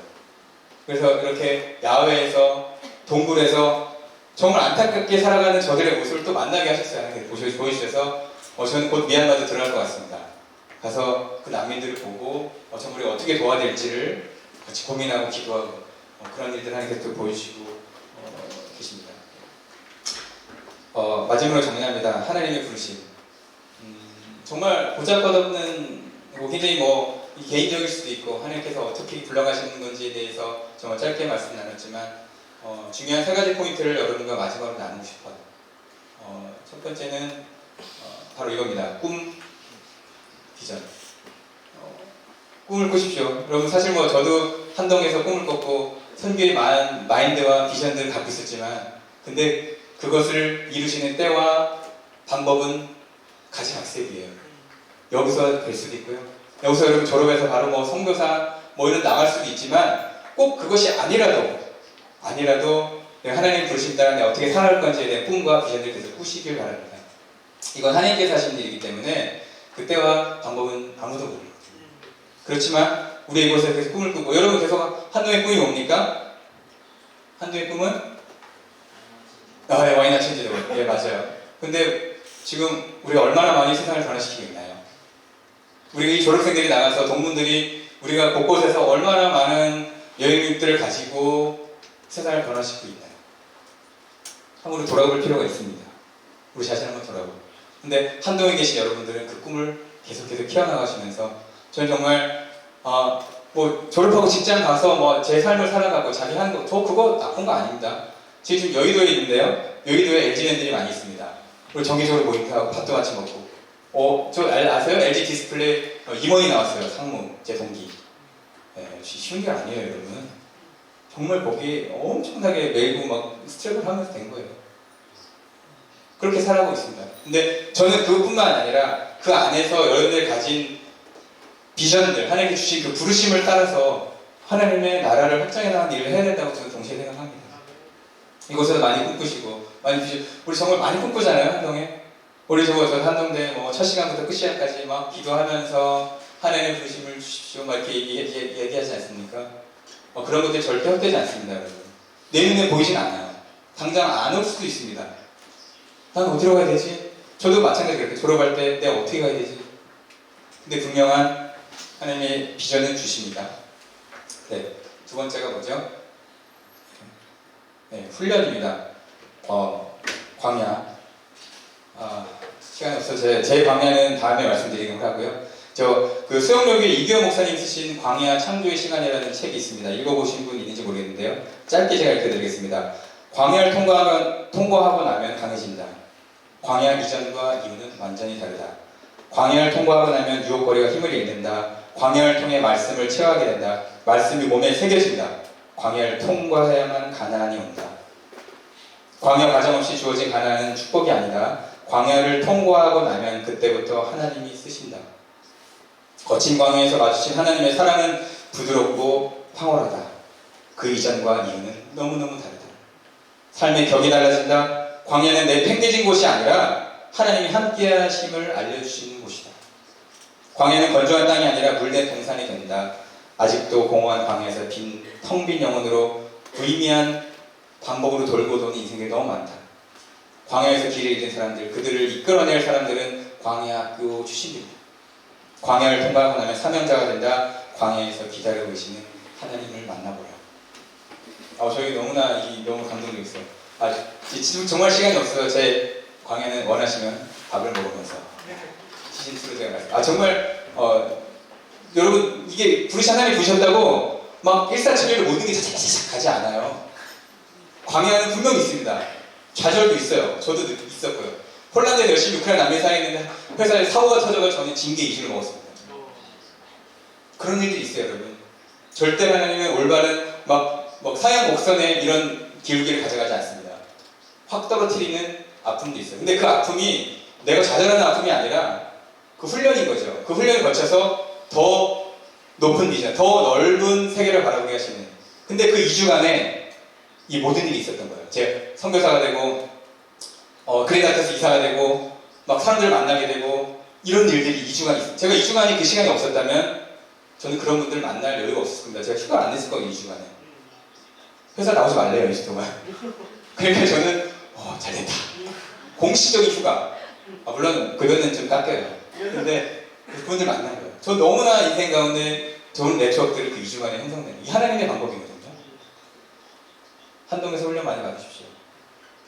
그래서 이렇게 야외에서 동굴에서 정말 안타깝게 살아가는 저들의 모습을 또 만나게 하셨어요. 보여주셔서 저는 곧 미얀마도 들어갈 것 같습니다. 가서 그 난민들을 보고 정말 우리가 어떻게 도와야 될지를 같이 고민하고 기도하고 그런 일들 하나님께서 또 보여주시고 계십니다. 마지막으로 정리합니다. 하나님의 부르심. 정말 보잘것없는 굉장히 개인적일 수도 있고 하나님께서 어떻게 불러가시는 건지에 대해서 정말 짧게 말씀 나눴지만 중요한 3가지 포인트를 여러분과 마지막으로 나누고 싶어요. 첫 번째는 바로 이겁니다. 꿈, 비전. 꿈을 꾸십시오. 여러분 사실 저도 한동에서 꿈을 꿨고 선교의 마인드와 비전들을 갖고 있었지만 근데 그것을 이루시는 때와 방법은 가지각색이에요. 여기서 될 수도 있고요. 여기서 여러분 졸업해서 바로 선교사 이런 나갈 수도 있지만 꼭 그것이 아니라도 하나님 부르심 따라 내가 어떻게 살아갈 건지에 대한 꿈과 비전을 계속 꾸시길 바랍니다. 이건 하나님께서 하시는 일이기 때문에 그때와 방법은 아무도 모릅니다. 그렇지만 우리 이곳에 계속 꿈을 꾸고 여러분 계속 한동의 꿈이 뭡니까? 한동의 꿈은 와이나 체인지도 맞아요. 근데 지금 우리가 얼마나 많이 세상을 변화시키고 있나요? 우리 이 졸업생들이 나가서 동문들이 우리가 곳곳에서 얼마나 많은 여행객들을 가지고 세상을 변화시키고 있나요? 한번 우리 돌아볼 필요가 있습니다. 우리 자신 한번 돌아보고. 근데 한동에 계신 여러분들은 그 꿈을 계속해서 키워나가시면서 저는 정말 졸업하고 직장 가서 제 삶을 살아가고 자기 하는 거 그거 나쁜 거 아닙니다. 지금 여의도에 있는데요. 여의도에 LG랜들이 많이 있습니다. 그리고 정기적으로 모임하고 밥도 같이 먹고 저 아세요? LG 디스플레이 임원이 나왔어요. 상무 제 동기. 쉬운 게 아니에요 여러분. 정말 거기에 엄청나게 매고 스트랩을 하면서 된 거예요. 그렇게 살아가고 있습니다. 근데 저는 그뿐만 아니라 그 안에서 여러분들이 가진 비전들, 하나님께 주신 그 부르심을 따라서 하나님의 나라를 확장해 나가는 일을 해야 된다고 저는 동시에 생각합니다. 이곳에서 많이 꿈꾸시고 많이 우리 정말 많이 꿈꾸잖아요. 한동에 우리 저 한동대 첫 시간부터 끝 시간까지 기도하면서 하나님의 부르심을 주십시오 이렇게 얘기하지 않습니까? 그런 것들이 절대 헛되지 않습니다. 여러분. 내 눈에 보이진 않아요. 당장 안 올 수도 있습니다. 난 어디로 가야 되지? 저도 마찬가지로 그렇게 졸업할 때 내가 어떻게 가야 되지? 근데 분명한 하나님의 비전을 주십니다. 네, 두 번째가 뭐죠? 네, 훈련입니다. 광야. 시간이 없어서 제 광야는 다음에 말씀드리긴 하고요. 그 수영여교회 이규호 목사님 쓰신 광야 창조의 시간이라는 책이 있습니다. 읽어보신 분 있는지 모르겠는데요. 짧게 제가 읽어드리겠습니다. 광야를 통과하고 나면 강해진다. 광야 이전과 이후는 완전히 다르다. 광야를 통과하고 나면 유혹거리가 힘을 잃는다. 광야를 통해 말씀을 체화하게 된다. 말씀이 몸에 새겨진다. 광야를 통과해야만 가나안이 온다. 광야 과정 없이 주어진 가나안은 축복이 아니다. 광야를 통과하고 나면 그때부터 하나님이 쓰신다. 거친 광야에서 마주친 하나님의 사랑은 부드럽고 황홀하다. 그 이전과 이후는 너무너무 다르다. 삶의 격이 달라진다. 광야는 내 팽개진 곳이 아니라 하나님이 함께하심을 알려주시는 곳이다. 광야는 건조한 땅이 아니라 물된 동산이 된다. 아직도 공허한 광야에서 텅 빈 영혼으로 무의미한 반복으로 돌고 도는 인생이 너무 많다. 광야에서 길을 잃은 사람들, 그들을 이끌어낼 사람들은 광야학교 출신들이다. 광야를 통과하고 나면 사명자가 된다. 광야에서 기다리고 계시는 하나님을 만나보라. 저희 너무나 너무 감동적이었어요. 지금 정말 시간이 없어서 제 광야는 원하시면 밥을 먹으면서 시즌2로 제가 말씀. 정말 여러분 이게 하나님 부르셨다고 막 일사천리로 모든 게 차차차차 가지 않아요. 광야는 분명히 있습니다. 좌절도 있어요. 저도 있었고요. 폴란드에 열심히 우크라이나 난민 사역했는데 회사에 사고가 터져서 저는 징계 2주를 먹었습니다. 그런 일들이 있어요, 여러분. 절대 하나님은 올바른 막 사양 곡선의 이런 기울기를 가져가지 않습니다. 확 떨어뜨리는 아픔도 있어요. 근데 그 아픔이 내가 좌절하는 아픔이 아니라 그 훈련인 거죠. 그 훈련을 거쳐서 더 높은 비전, 더 넓은 세계를 바라보게 하시는. 근데 그 2주간에 이 모든 일이 있었던 거예요. 제가 선교사가 되고 그린아트에서 이사가 되고 막 사람들을 만나게 되고 이런 일들이 2주간 있어요. 제가 2주간이 그 시간이 없었다면 저는 그런 분들 만날 여유가 없었을 겁니다. 제가 휴가 안 냈을 거예요, 2주간에. 회사 나오지 말래요, 2주 동안. 그러니까 저는 잘됐다. 공식적인 휴가. 물론 급여는 좀 깎여요. 근데 그분들 만난 거예요. 저 너무나 인생 가운데 좋은 네트워크들이 그 2주간에 형성되는 이 하나님의 방법이거든요. 한동에서 훈련 많이 받으십시오.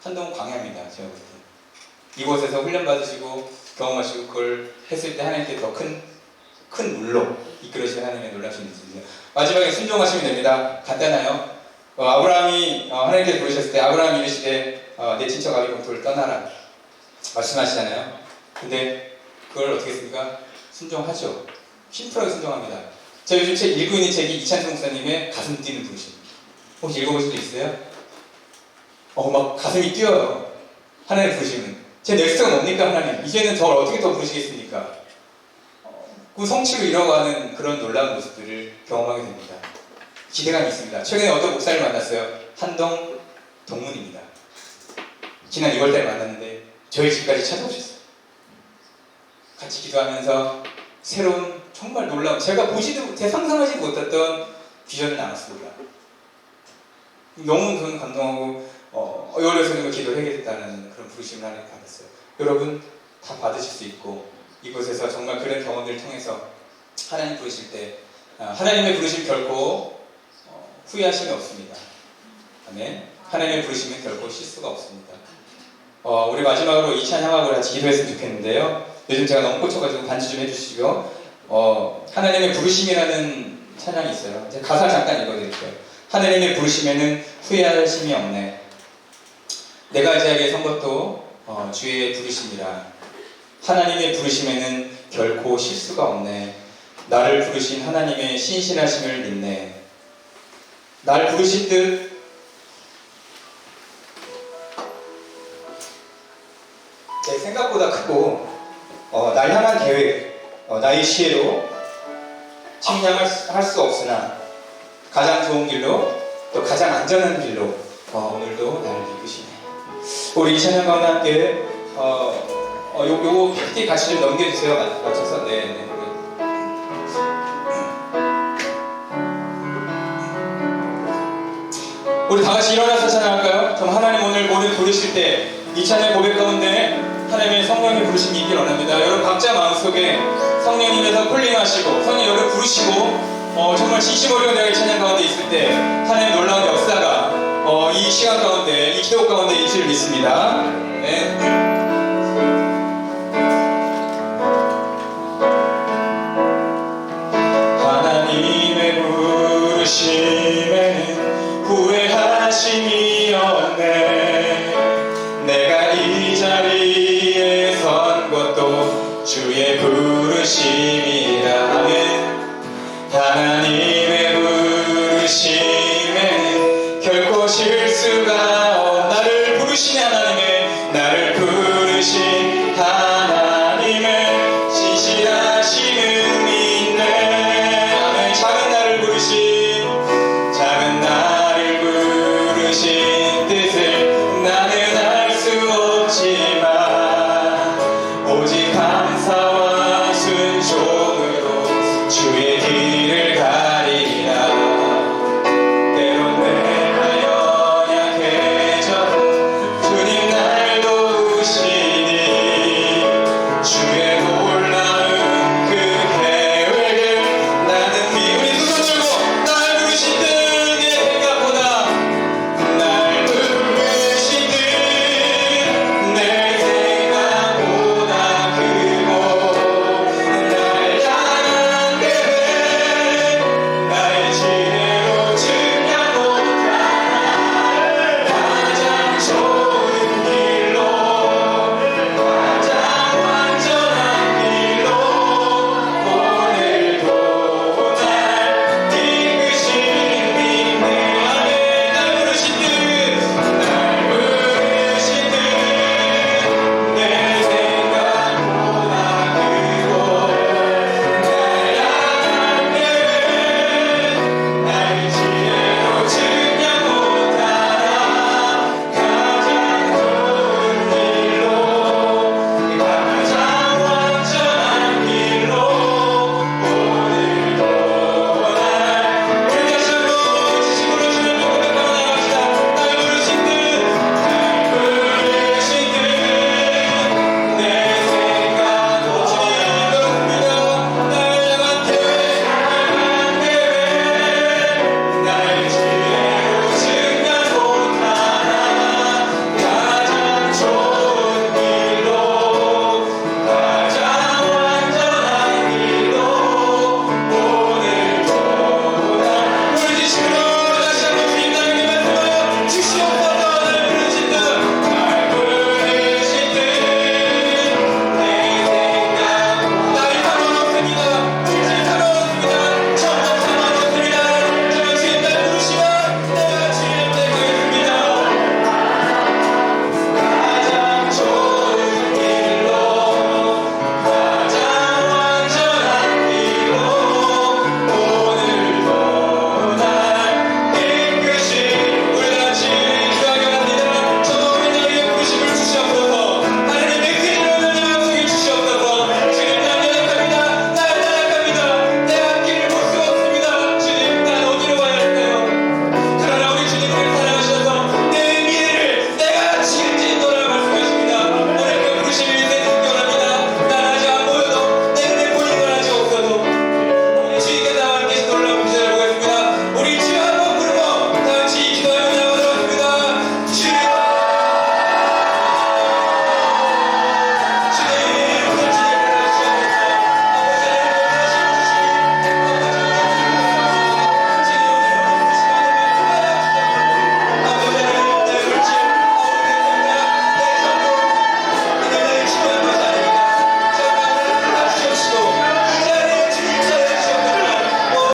한동은 광야입니다. 제가 볼 때. 이곳에서 훈련 받으시고 경험하시고 그걸 했을 때 하나님께 더 큰 물로 이끌어주신 하나님의 놀라신 일입니다. 마지막에 순종하시면 됩니다. 간단해요. 아브라함이 하나님께 부르셨을 때 아브라함이 이르시되 내 친척 아비 본토를 떠나라 말씀하시잖아요. 근데 그걸 어떻게 했습니까? 순종하죠. 심플하게 순종합니다. 제가 요즘 읽고 있는 책이 이찬성 목사님의 가슴 뛰는 부르심입니다. 혹시 읽어보신 적 있어요? 막 가슴이 뛰어요. 하나님 부르시면 제 넥스트가 뭡니까 하나님? 이제는 저를 어떻게 더 부르시겠습니까? 그 성취로 이뤄가는 그런 놀라운 모습들을 경험하게 됩니다. 기대감이 있습니다. 최근에 어떤 목사를 만났어요. 한동 동문입니다. 지난 2월달에 만났는데 저희 집까지 찾아오셨어요. 같이 기도하면서 새로운 정말 놀라운 제가 보지도 못해 상상하지 못했던 비전을 나눴습니다. 너무 저는 감동하고 여러분과 기도를 하게 됐다는 그런 부르심을 하나님 받았어요. 여러분 다 받으실 수 있고 이곳에서 정말 그런 경험들을 통해서 하나님 부르실 때 하나님의 부르심 결코 후회하심이 없습니다. 아멘. 하나님의 부르심은 결코 실수가 없습니다. 우리 마지막으로 이 찬양하고 같이 기도했으면 좋겠는데요. 요즘 제가 너무 꽂혀가지고 반주 좀 해주시고 하나님의 부르심이라는 찬양이 있어요. 이제 가사 잠깐 읽어드릴게요. 하나님의 부르심에는 후회하심이 없네. 내가 이제에게 선 것도 주의 부르심이라. 하나님의 부르심에는 결코 실수가 없네. 나를 부르신 하나님의 신실하심을 믿네. 날 부르신 듯 내 생각보다 크고 날 향한 계획, 나의 시혜로 측량할 수 없으나 가장 좋은 길로 또 가장 안전한 길로 오늘도 나를 이끄시네. 우리 이 찬양 가운데 함께 요거 PPT 같이 좀 넘겨주세요. 맞춰서. 네. 우리 다 같이 일어나서 찬양할까요? 그럼 하나님 오늘 우리 부르실 때 이 찬양 고백 가운데 하나님의 성령이 부르심이 있길 원합니다. 여러분 각자 마음속에 성령님께서 콜링하시고 성령 여러분 부르시고 정말 진심 어려운 내가 이 찬양 가운데 있을 때 하나님의 놀라운 역사가 이 시간 가운데 이 기도 가운데 있을 믿습니다. 네. 하나님의 부르심에는 후회하심이 없네. 내가 이 자리에 선 것도 주의 부르심이라. 아멘. 하나님의 부르심에는 결코 실수가 나를 부르시는 하나님의